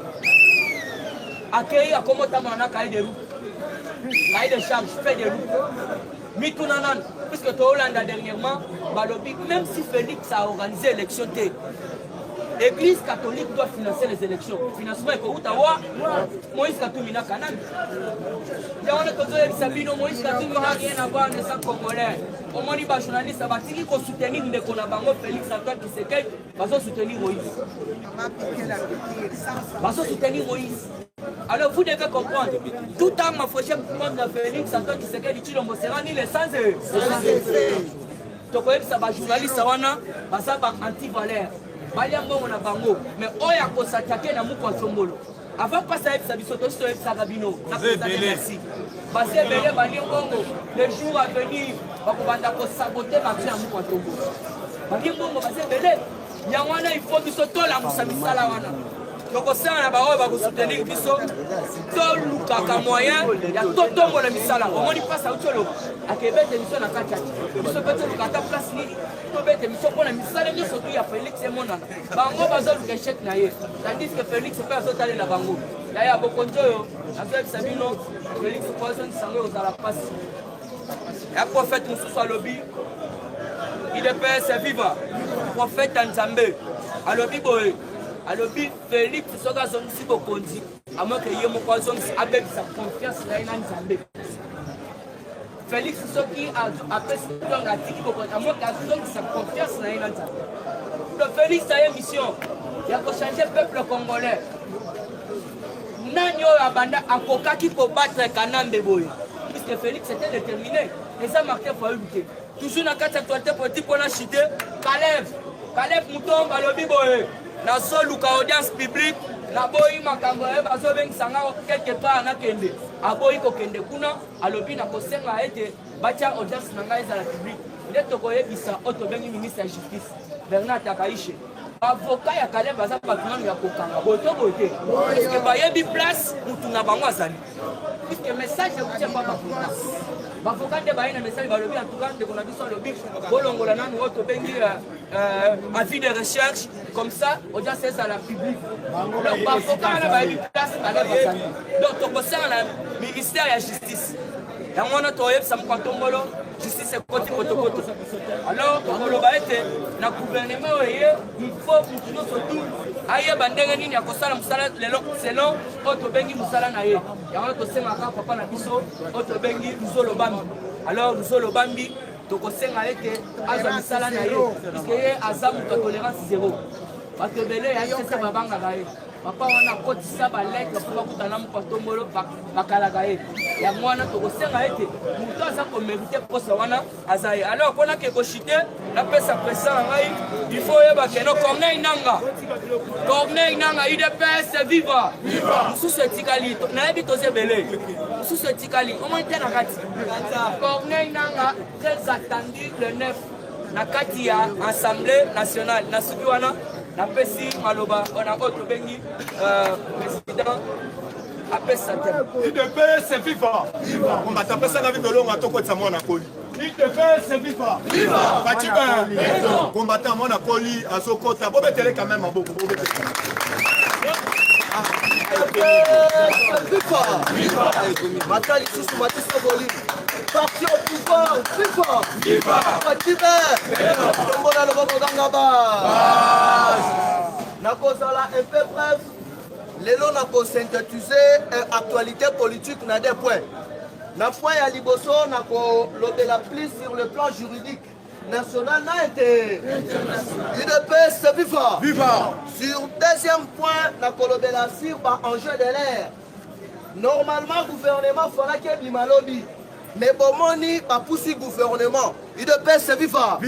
akei akomota mana cahier de route cahier de charge fait de route mitunanan puisque to Hollande dernièrement balobi même si Félix a organisé l'élection té Église catholique doit financer les élections. Financement est pour Outawa, Moïse Katumbi n'a qu'un an. Il y a un autre Sabino, Moïse Katumbi n'a rien à voir avec les Congolais. Au moins, les journalistes qui vont soutenir les Konabango, Félix Antoine Tshisekedi, vont soutenir Moïse. Vont soutenir Moïse. Alors vous devez comprendre, tout arme fauché contre Félix Antoine Tshisekedi Tshilombo sera ni les sans donc, ça va journaliste, ça va anti-valeur. Baliambongo na bango mais oya ko s'attaquer na muko Sombolo avant pas ça ça bisoto so ça Gabino na merci parce que belé baliambongo les jours à venir bakobanda ko saboter marché na muko Sombolo baliambongo parce que belé yangwana il faut bisoto la musamisala wana donc ça na ba oyo ba ko soutenir biso to lukaka moyen ya totongo na misala on dit pas ça utolo akebete biso na kati biso peut lukata place ni bête mission pour la misale de surtout ya Félix et Mona bango bazol échec na ye tandis que Félix peut azotaler la bango ya bokonjo avec Sabino Félix poison sango dans la passe ya prophète Moussa Lobi il est père c'est vivant prophète Nzambe alobi boy alobi Félix soka zonsi bokonzi à moins que yemo poison avec sa confiance na Nzambe Félix Soki a fait un article pour sa confiance dans le Félix a une mission. Il a changer le peuple congolais. Nanyo Abanda a coca qui peut battre Kanambe Boy. Puisque Félix était déterminé. Et ça marquait pour lutter. toujours na kati actualité politique pour na chité Caleb Moutomba lobi boye na so luka audience publique na boyi makambo bazo bengisanga quelque part na kende aboyi ko kende kuna alobi na kosenga ete bacha audience na ngai za la publique nde tokoyebisa oto bengi ministre ya justice Bernard Takaishe avocat ya Caleb baza batunanu ya kokanga boto bote parce que bayebi place mutu na bango azali puisque message ekutia kwa bavocat nde baye na message balobi en tout cas ndeko na biso alobi bolongola nanu oyo tobengi avis de recherche comme ça audience eza la publique donc bavocat wana bayebi place Caleb azali donc tokosala na ministère ya justice yango wana toyebisa mokantombolo justice ekoti potopoto alors tokoloba ete na gouvernement oyo il faut mutu nyonso tu ayeba ndenge nini akosala mosala lelo selon oyo tobengi mosala na ye yango tosengaka papa na biso oyo tobengi Luzolo Bambi alors Luzolo Bambi tokosenga ete azwa misala na ye puisque ye aza moto ya tolérance zéro bato ebele yayesesa babangaka ye papa wana akotisa baleke mpo bakutana mokantombolo bakalaka ye yango wana tokosenga ete moto aza komerite posa wana aza ye alors mpona ke koshite napesa presa na ngai il faut oyeba keno Corneille Nanga UDPS viva mosusu etikali nayebi toza ebele mosusu etikali omoi te na kati Corneille Nanga très attendu le 9 na kati ya assemblée nationale na suki wana napesi maloba on a autre bengi président apesa te UDPS viva on va taper ça na vie longa to ko tsamo na koli UDPS viva Fatiba combattant mon akoli azokota bobetele quand même maboko bobetele viva Matali susu matiso boli parti au pouvoir viva Fatiba tombona le boko gangaba na kozala un peu bref lelo na ko synthétiser actualité politique na des points na fois ya liboso na ko lobela plus sur le plan juridique national na été UDPS viva sur deuxième point na ko lobela sur ba enjeu de l'air normalement gouvernement fera que bimalobi mais bomoni ba pousi gouvernement UDPS viva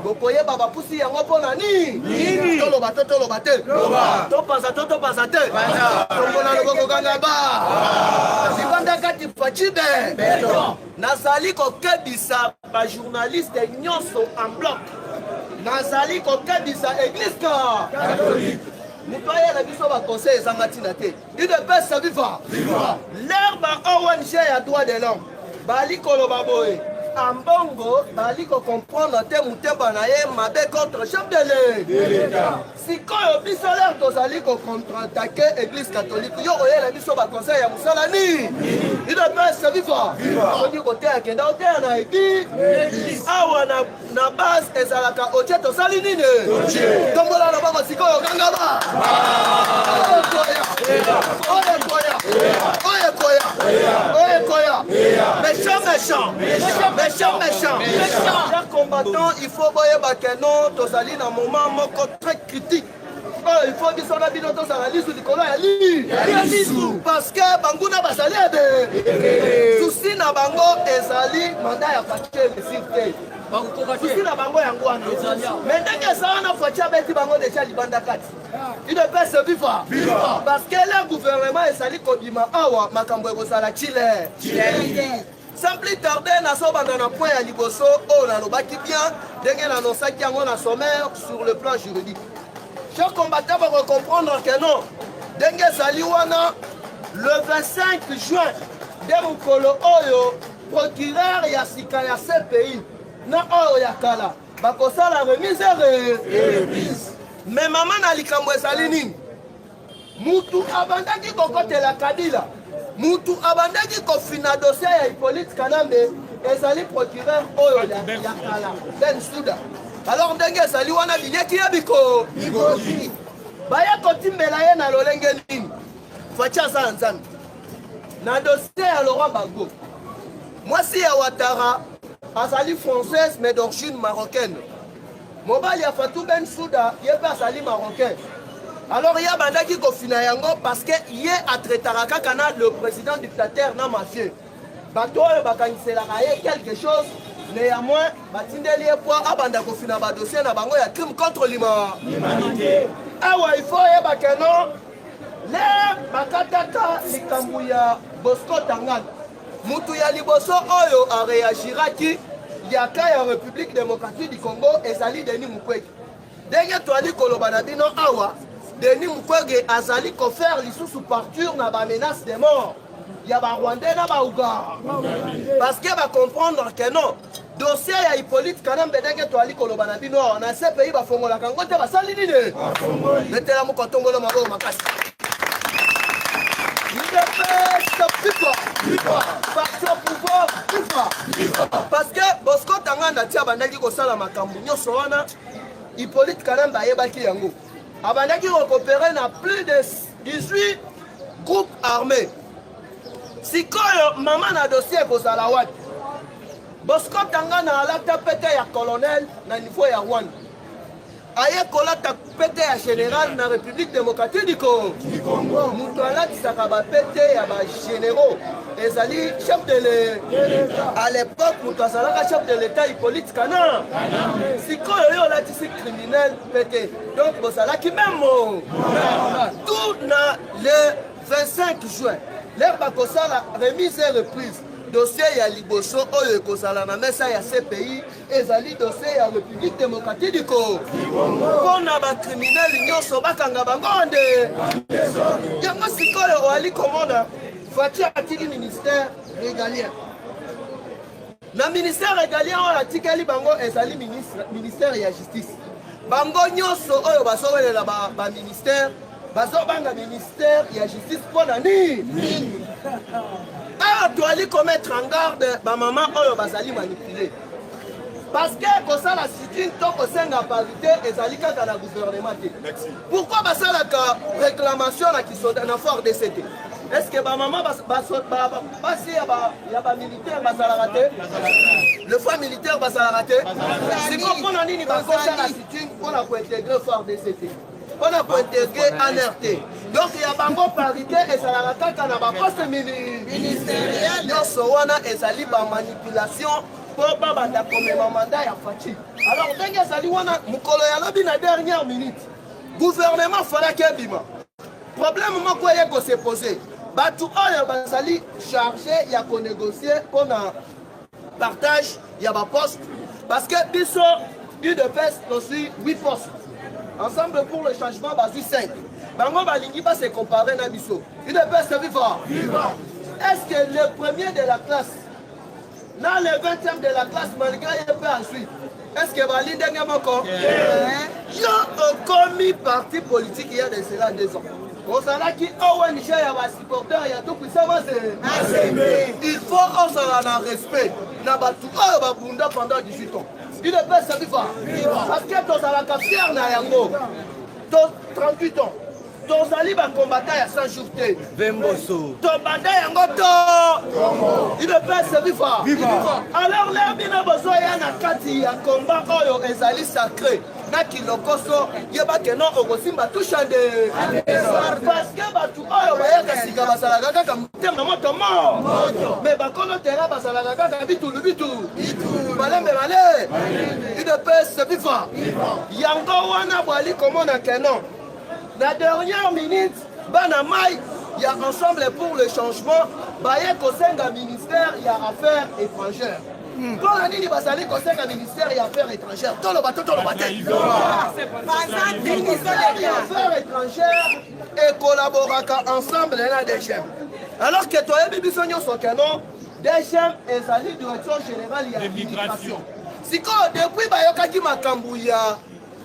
bokoye ba pousi yango pona nini toloba te to pasa te tongona loboko ganga ba zibanda kati Fachibe nazali kokebisa ba journaliste nyonso en bloc nazali kokebisa église catholique mutoye na biso ba conseil ezanga tina te UDPS viva l'air ba ONG ya droit de l'homme bali koloba boye ambongo bali ko comprendre te mutemba na ye mabe contre chef de l'État sikoyo biso l'air tozali ko contre-attaquer église catholique yo oyela biso ba conseil ya musala ni UDPS viva oni kote akenda oteya na église awa na base ezalaka otie tosali nini tombola na bango sikoyo gangaba méchant. Chers combattants, il faut boyeba que non, tozali na moment moko très critique. Il faut que ça bino to ça liste du kola parce que banguna basali ebe souci na bango ezali mandat ya partir de sirte souci na bango yango wana mais ndenge ça na facha beti bango déjà libanda kati il ne peut se vivre parce que le gouvernement ezali kodima awa makambo ekozala chile sans plus tarder naso banda na point ya liboso o na lobaki bien ndenge na nosaki yango na sommaire sur le plan juridique. Chers combattants vont comprendre que non. Dengue Saliwana, le 25 juin, Demukolo Oyo, procureur Yassika ya CPI, na Oyo Yakala, Bakosa la remise mais maman na likambo Salini, Mutu abandaki kokote la Kadila, Mutu abandaki kofina dossier ya Hippolyte Kanambe, ezali procureur Oyo Yakala, Ben Souda. Alors ndenge sali wana binyeki ya biko baya kotimbela ye na lolenge nini facha za nzambe na dossier ya Laurent Gbagbo mwasi ya Ouattara azali française mais d'origine marocaine mobali ya Fatou Bensouda ye pe azali marocain. Alors ya bandaki kofina yango parce que ye atretara kaka na le président dictateur na mafieux bato oyo bakangiselaka ye quelque chose néanmoins batindeli poids abanda kofina ba dossier na bango ya crime contre l'humanité. Awa il faut yeba que non le bakataka likambu ya Bosco Tangana mutu ya liboso oyo a réagiraki yaka ya République démocratique du Congo ezali Denis Mukwege. Ndenge toali koloba na bino awa Denis Mukwege azali kofaire lisusu parture na ba menace de mort ya ba Rwandais na ba Uganda parce que ba comprendre que non dossier ya Hippolyte Kanambe ndenge toali koloba na bino na ce pays ba fongola kango te basali nini metela mo kotongolo mabo makasi parce que Bosco Tangana tia bandaki kosala makambo nyonso wana Hippolyte Kanambe ayebaki yango abandaki coopérer na plus de 18 groupes armés. Sikoyo mama na dossier kozala wapi Bosco Tangana alata pete ya colonel na niveau ya Rwanda aye kolata pete ya général na République démocratique du Congo mutu alatisaka bapete ya bagénéraux ezali chef de l'État à l'époque mutu azalaka chef de l'État Hippolyte Kanambe sikoyo yo olatisi criminel pete donc bozalaki même tout na le 25 juin l'air bakosala remise et reprise dossier ya liboso oyo ekozala na mesa ya CPI ezali dossier ya République démocratique du Congo mpona bacriminel nyonso bakanga bango nde yango sikoyo oali komona Fati atiki ministère régalien na ministère régalien oyo atikeli bango ezali ministère ya justice bango nyonso oyo basobelela baministère bazobanga ministère ya justice mpona nini tu allais commettre en garde ba maman oyo bazali manipuler parce que kosala sitine to kosenga parité ezali kaka na gouvernement te pourquoi basala ka réclamation na kisoda na fort DCT est-ce que ba maman basi ya ba militaire basala raté le fois militaire basala raté c'est comprendre nini ba kosala sitine pour la intégrer fort DCT on a intégrer NRT donc il y a bango parité et ça la kaka na ba poste ministériel nyonso wana ezali ba manipulation pour ba banda komema mandat ya Fati alors ndenge ezali wana mukolo ya lobi na dernière minute gouvernement fala ke bima problème moko ye ko se poser batu oyo bazali chargé ya ko négocier pour na partage ya ba poste parce que biso UDPS aussi 8 postes ensemble pour le changement basi 5 bango balingi pas se comparer na biso UDPS vivant est-ce que le premier de la classe dans le 20e de la classe malgré un peu ensuite est-ce que bali ndenge moko yo commis parti politique il y a de cela 2 ans ozalaki ONG ya ba supporter ya tout puissance il faut osala na respect na batu oyo babunda pendant 18 ans il ne peut se vivre parce que tozalaka fier na yango 38 ans tozali bakombata ya 100 jours te Vemboso tobanda yango to il ne peut se vivre alors l'air bino bozoya na kati ya combat oyo ezali sacré na kilokoso yebake no okosimba tushande parce que batu oyo bayaka sika basalaka kaka motema moto mais bakolo tera basalaka kaka bitulu balembe bale il ne peut se vivre yango wana bwali komona kenon la dernière minute bana mai ya ensemble pour le changement baye kosenga ministère ya affaires étrangères pour nini basali kosenga ministère ya affaires étrangères toloba ministère ya affaires étrangères et collaboraka ensemble na DGM alors que toyebi biso nyonso kenon DGM ezali direction générale ya immigration siko depuis bayokaki makambu ya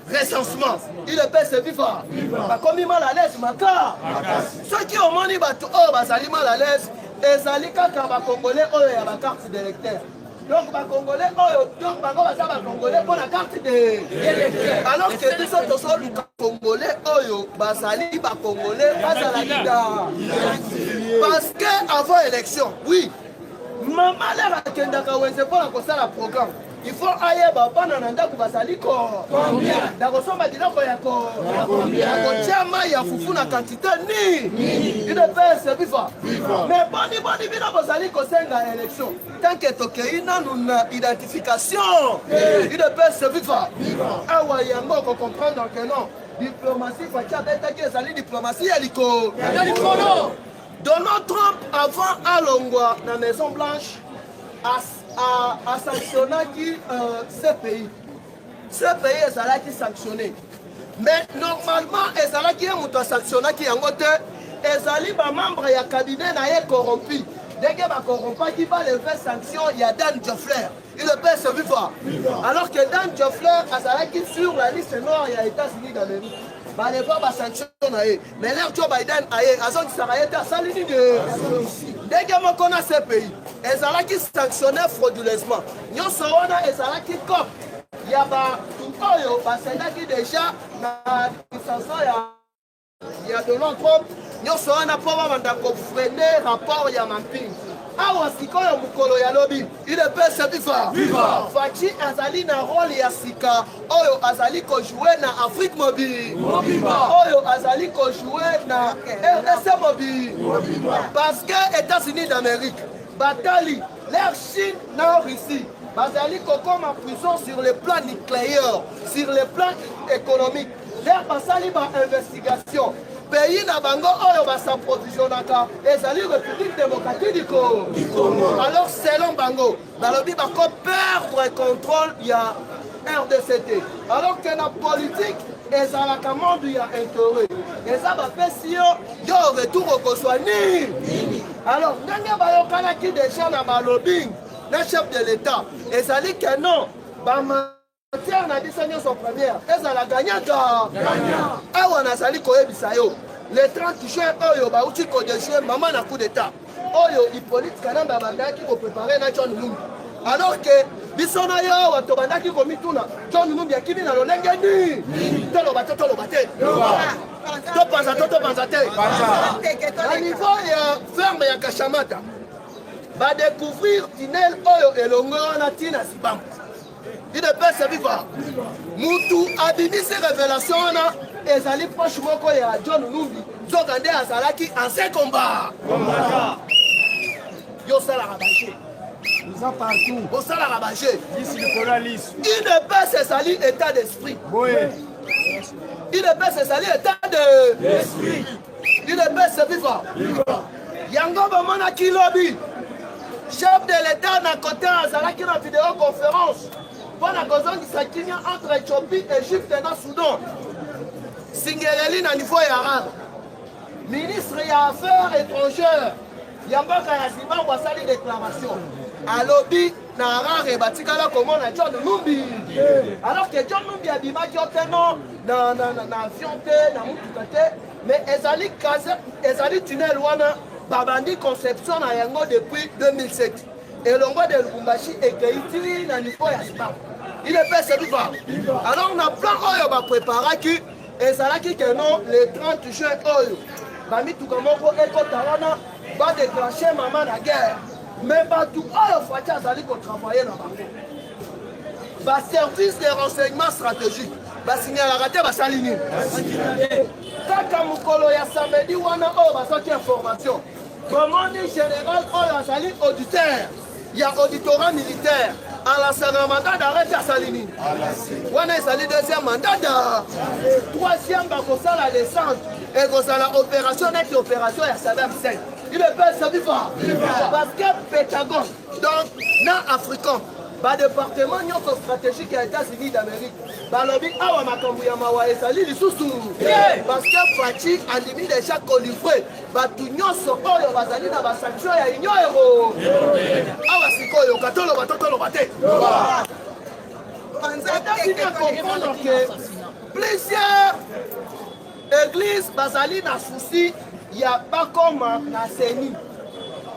recensement il peut se vivre bakomi mal à l'aise maka ceux qui ont moni bato oyo bazali mal à l'aise ezali kaka bakongolais oyo ya bakarte d'électeur donc bakongolais oyo donc bango baza bakongolais mpo na carte d'électeur alors que biso tozoluka congolais oyo bazali bakongolais bazalaki da parce que avant élection oui mama lere akendaka wenze mpona kosala programme il faut aye bapana na ndako bazali ko nakosomba biloko ya kotia mai ya fufu na quantité nini udps viva mais boni bino bozali kosenga élection tant que tokei nanu na identification udps viva awa yango kocomprendre que non diplomatie fatia betaki ezali diplomatie ya likolo Donald Trump avant alongwa na Maison Blanche a sanctionné ce pays. Ce pays est sanctionné. Mais normalement, il a sanctionné qui en côté. Les membres du cabinet sont corrompus. Dès qu'il va corrompre, qui va lever sanction, il y a Dan Joffler. Il ne peut se vivre. Alors que Dan Joffler a sur la liste noire, il y a les États-Unis d'Amérique. Les gens vont sanctionner. Mais là, Joe Biden a sanctionné. Dès que on a ce pays, ils ont sanctionné frauduleusement. Nous sommes ils cop. Il y a des déjà il y a de l'autre. Nous sommes freiner rapport ya mamping. Awa sikoyo mukolo ya lobby il peut se vivre Fachi azali na rôle ya sika oyo azali ko jouer na Afrique mobile oyo azali ko jouer na RDC mobile parce que États-Unis d'Amérique batali leur Chine na Russie bazali ko comme en prison sur le plan nucléaire sur le plan économique leur basali ba investigation pays na bango oyo basaprovisionnaka ezali République démocratique du Congo. Alors selon bango balobi bako perdre contrôle ya RDCT alors que na politique ezalaka monde ya intérêt eza bapesi yo retour okoswa nini alors ndenge bayokanaki déjà na balobi na chef de l'État ezali que non matière na biso nyonso première ezala gagnanta awa nazali koyebisa yo le 30 juin oyo bauti kodejue mama na coup d'état oyo Hippolyte Kanamba bandaki koprépare na John Numbi alors que biso na yo awa tobandaki komituna John Numbi akimi na lolenge nini toloba te topanza te na niveau ya ferme ya Kashamata badécouvrir tunnel oyo elongo wana ntina Zibambu il ne peut se vivre. Moutou abimi ces révélations et ezali proche moko ya John Numbi zokande azalaki ancien combat. Yo sala rabaché. Nous en partout. Yo sala rabaché. Ici le polaris. Il ne peut se salir état d'esprit. Oui. Il ne peut se salir état d'esprit. Il ne peut se vivre. Yango bamana kilobi. Chef de l'État na côté azalaki na vidéoconférence. Voilà kozongisa kimia entre Éthiopie, Égypte et le Soudan. Singeleli na niveau ya arabe. Ministre ya affaires étrangères. Yambaka ya Zimbabwe asali déclaration. Alobi na Harare batikala comment na John Numbi. Alors que John Numbi abimaki oteno na avion te na mutuka te mais ezali tunnel wana babandi conception na yango depuis 2007. Et l'ongo de Lubumbashi est créé dans le niveau ya il est fait ce vivant. Alors on a plein oyo ba préparer qui et ça là qui que non le 30 juin oyo bami tout comme eko tawana va déclencher maman la guerre mais pas tout oyo fatia zali ko travailler na bango ba service de renseignement stratégique ba signaler te ba salini kaka mukolo ya samedi wana oyo ba sorti information commandant général oyo azali auditeur. Il y a auditorat militaire. En la mandat d'arrêt à Salini. On a sali deuxième mandat. Troisième, on a la descente. Et on a l'opération net opération à Saddam Hussein. Il ne peut se vivre. Parce que Pétagon, donc, dans Africain, le département stratégique des États-Unis d'Amérique, balobi awa makambu ya mawa esali lisusu parce que Fachi a limite déjà collivré batu nyonso oyo bazali na ba sanction ya union awa sikoyo katolo bate États-Unis comprendre que plusieurs églises bazali na souci ya pas comme na seni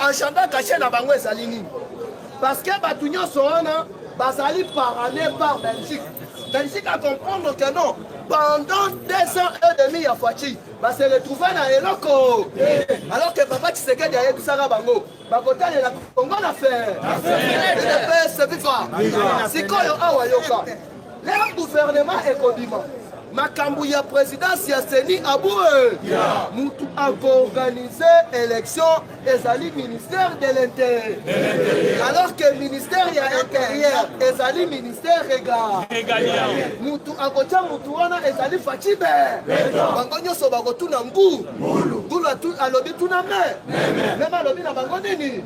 agenda caché na bango ezali nini parce que batu nyonso wana bazali parrainé par Belgique ici qu'à comprendre que non, pendant 2 ans et demi, il y a Fachi, va se retrouver dans Eloko. Alors que Papa Tshisekedi a eu ça, Bango, Bakota de la Congo l'affaire. C'est vivant. Si quoi Awayoka, le gouvernement est condiment. Makambu ya présidence ya Seni Aboué. Moutou a organisé l'élection ezali ministère de l'Intérieur. Alors que le ministère ya intérieur ezali ministère régalien. Moutou a kocha moutou wana ezali Fachibe. Bango nyoso bakotuna mbu. Dula tu alobi tuna me. Même alobi na bango nini.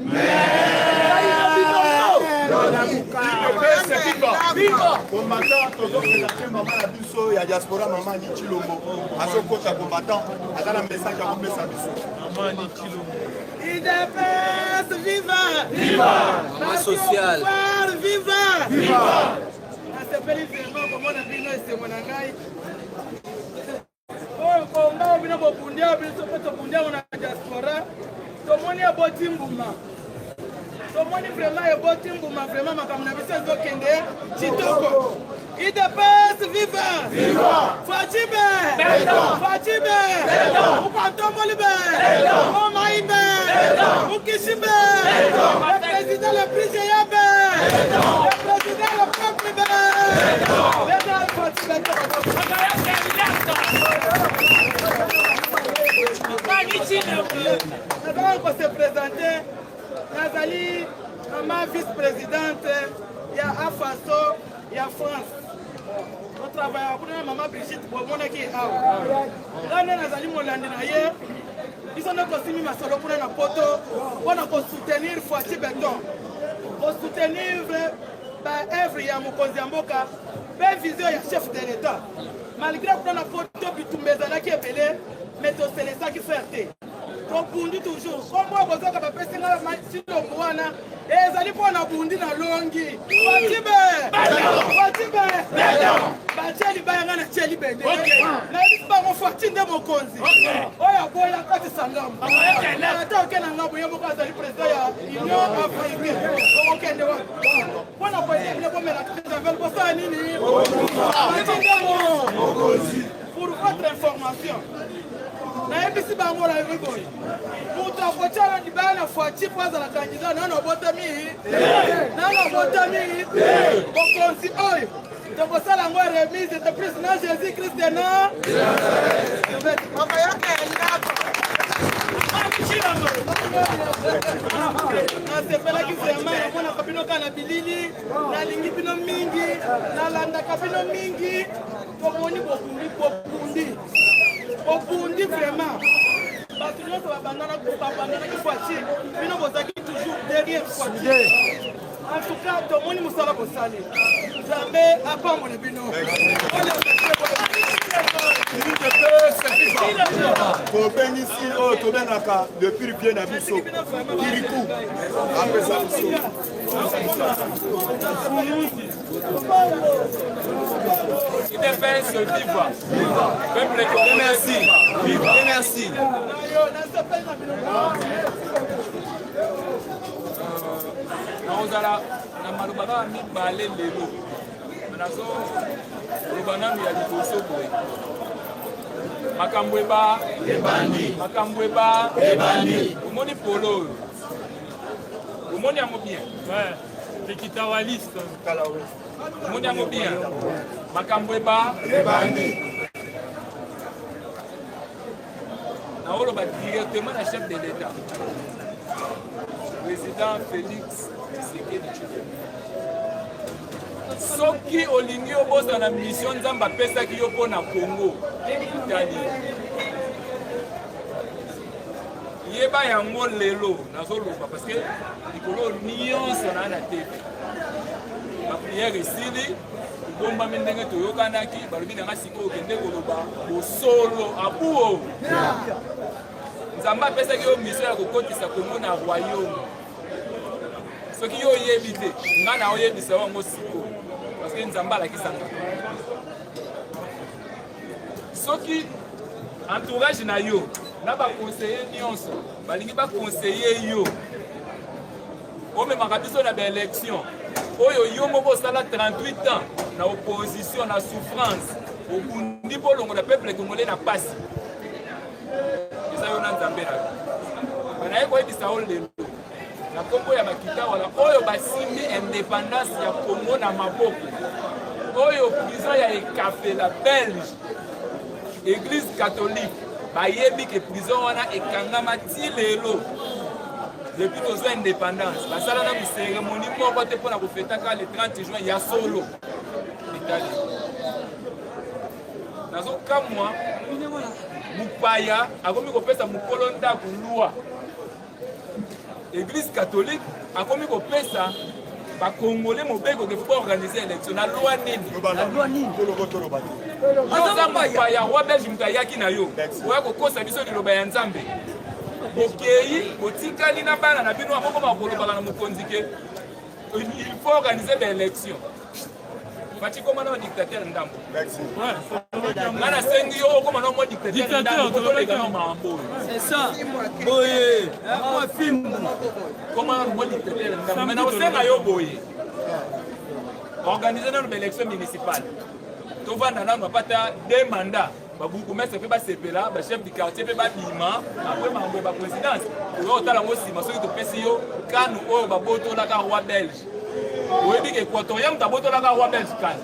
Maman ni Chilombo, Azokota combattant, Azala message à Messa Bissou. Maman ni Chilombo. IDPS, viva! Viva! La sociale. Viva! Viva! Asepeli vraiment comme on a vu nous c'est mon angai. Oh, combat bino bopundia, bino bopundia on a diaspora. Tomoni aboti mbuma. Tomoni vraiment aboti mbuma vraiment makamuna bisa zokende chitoko. IDPS viva! Viva! Fachibe! Beto! Fachibe! Beto! Ukantomolibe! Beto! Omaïbe! Beto! Ukishibe! Beto! Le président le plus géabe! Beto! Le président le peuple! Beto! Beto! Fachibe! Nous allons se présenter. Nazali, ma vice-présidente, il y a Afaso, il y a France. On travaille avec maman Brigitte pour mon équipe. Là, nous allons nous ils sont aussi ma solo pour la poto, pour soutenir Fachi Beton, pour soutenir l'œuvre de Mokonzi Mboka, la vision du chef de l'État. Malgré que la poto, puis tout le monde qui est belé, mais c'est l'État qui fait. Donc, on dit toujours, comme moi, vous avez fait la machine au Moana, et les allez pour la bundi dans l'ongi. Fachibe! Fachibe! Bacheli bayanga na cheli bende. Na hivi bango fatinde mokonzi. Oya boya kati sangam. Na hata ukena ngabo yebo kaza li president ya Union Africaine. Ko kende wa. Bona kwa ile kwa mela travel kwa saa nini? Fatinde mokonzi. Pour votre information. Na hivi bango la hivi. Muta kochana dibana fachi kwanza la kanyiza na botami. Na botami. Mokonzi oyo. Donc ça la moi remise de président Jésus-Christ de nom. Papa yake nasepela kisema mwana kabino kana bilili na lingi bino mingi na landa kabino mingi tomoni bokundi vraiment parce que nous abandonner Fachi bino bozaki toujours derrière Fachi. En tout cas, tout le monde m'a salé. Jamais à part mon bino. Pour bénir ici, oh, tout bien là, depuis le pied d'Abisso. Kirikou. Après ça, IDPS viva. Peuple congolais. Merci. Merci. Naozala na malobaka mibale lelo nazo loba nanu ya liboso boye makambo eba ebandi omoni polo oyo omoni yango bien lekitawaliste omoni yango bien makambo eba ebandi naoloba directement na chef de l'État président Félix Tshisekedi Tshilombo. Soki olingi obosa na mission nzamba pesaki yo pona Congo. Tali. Yeba yango lelo nazoloba parce que likolo nyonso na tete. La prière esili bomba mendenge toyokanaki balobi na siko okende koloba bosolo abuo. Nzamba pesaki yo mission ya kokotisa Congo na royaume. Ce qui est évité, on a eu des savants aussi parce que nous avons la question. Ce qui entourage na yo, n'a pas conseillé nyonso, balingi ba conseiller yo. O même makabiso na ba élection. Oyo yo moko sala 38 ans. na opposition na souffrance obundi bolongo na peuple congolais na pasi eza yo na nzambe na banaye koyebisa o lelo na kombo ya bakita wala oyo basimbi indépendance ya Congo na maboko oyo prison ya ekafela belge église catholique bayebi ke prison wana ekangama ti lelo depuis tozwa indépendance basala na cérémonie moko te mpona kofetaka le 30 juin ya solo etali nazokamwa mupaya akomi kopesa mokolo ndako lwa église catholique akomi kopesa bakongole mobeko ke faut organiser élection na loi nini oza mupaya roi belge moto ayaki na yo oya kokosa biso liloba ya nzambe bokei botikali na bana na bino moko bakolobaka na mokonzi ke il faut organiser baélection batikoma na badictateur ndambo nga nasengi yo okoma na mwa dictateur ndambo toleka na mambo boye mafimbu koma na mwa dictateur ndambo me na osenga yo boye organiser nano baélection municipale tovanda nano bapata 2 mandats babukumese mpe basepela bachef du quartier mpe babima apres mambo ya baprésidence oyo otala ngo nsima soki topesi yo kanu oyo babotolaka roi belge oyebi ke équatorien moto abotolaka roi belge kanu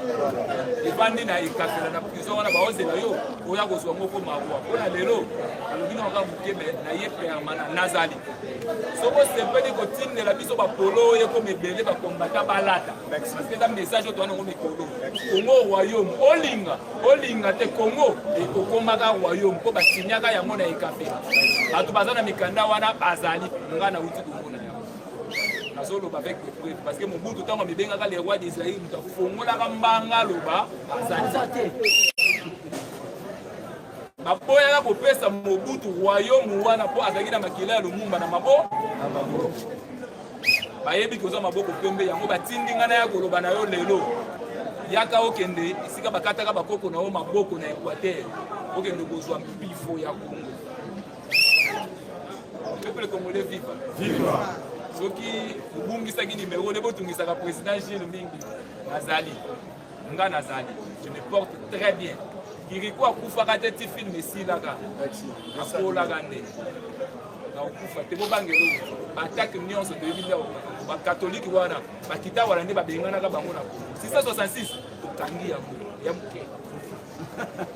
evandi na ekafela na prison wana baozela yo oya kozwa moko mawa mpona lelo alobi naoka mokebe na ye permana nazali soko sepeli kotindela biso bapolo oyo ekoma ebele bakombata balata parceke eza message oyo towana ngo mikolo kongo royaume olinga te kongo ekokomaka royaume mpo basinyaka yango na ekafela bato baza na mikanda wana bazali nga na uti komona yango nazoloba avec preuve parce que mobutu ntango amibengaka le roi d'israël moto afongolaka mbanga loba azali te baboyaka kopesa mobutu royaume wana mpo azalaki na makila ya lumumba na maboko bayebi kozwa maboko pembe yango batindi nga na ya koloba na yo lelo yaka okende esika bakataka bakoko na yo maboko na équateur okende kozwa bifo ya Congo peuple congolais viva soki obungisaki nimero nde botungisaka président Gilles mingi nazali nga nazali je me porte très bien kiriko akufaka te ti film esilaka akolaka nde na okufa te bobangelo batake nyonso toyebi nde bakatholike wana bakita wana nde babenganaka bango na 666 tokangi yango ya moke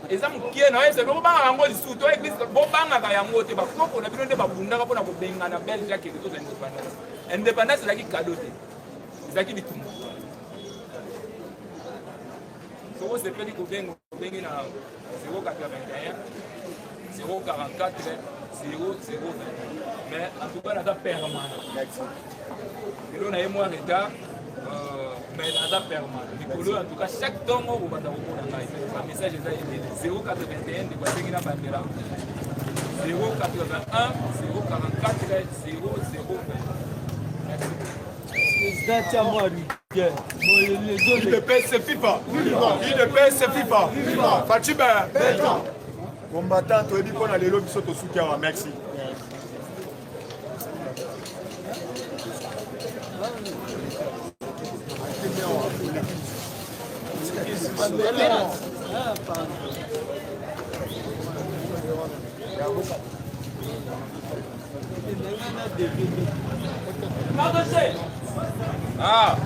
eza mokie na oyebisa bobangaka yango lisusu to église bobangaka yango te bakoko na bino nde babundaka mpona kobengana belge akende toza indépendance indépendance ezalaki kado te ezalaki bitumba soko sepeli kobenga obengi na 081 044 002 mais en tout cas naza permanent lelo na ye mwa retard mais naza permanent mikolo en tout cas chaque tongo obanda komona ngai bamessage eza ebele 081 ndeko asengi na bandela 081 044 002 Il ne suffit pas. Il ne suffit pas. Fatima. Combattant, tu as dit qu'on a les lobbies sur ton soutien. Merci. Ah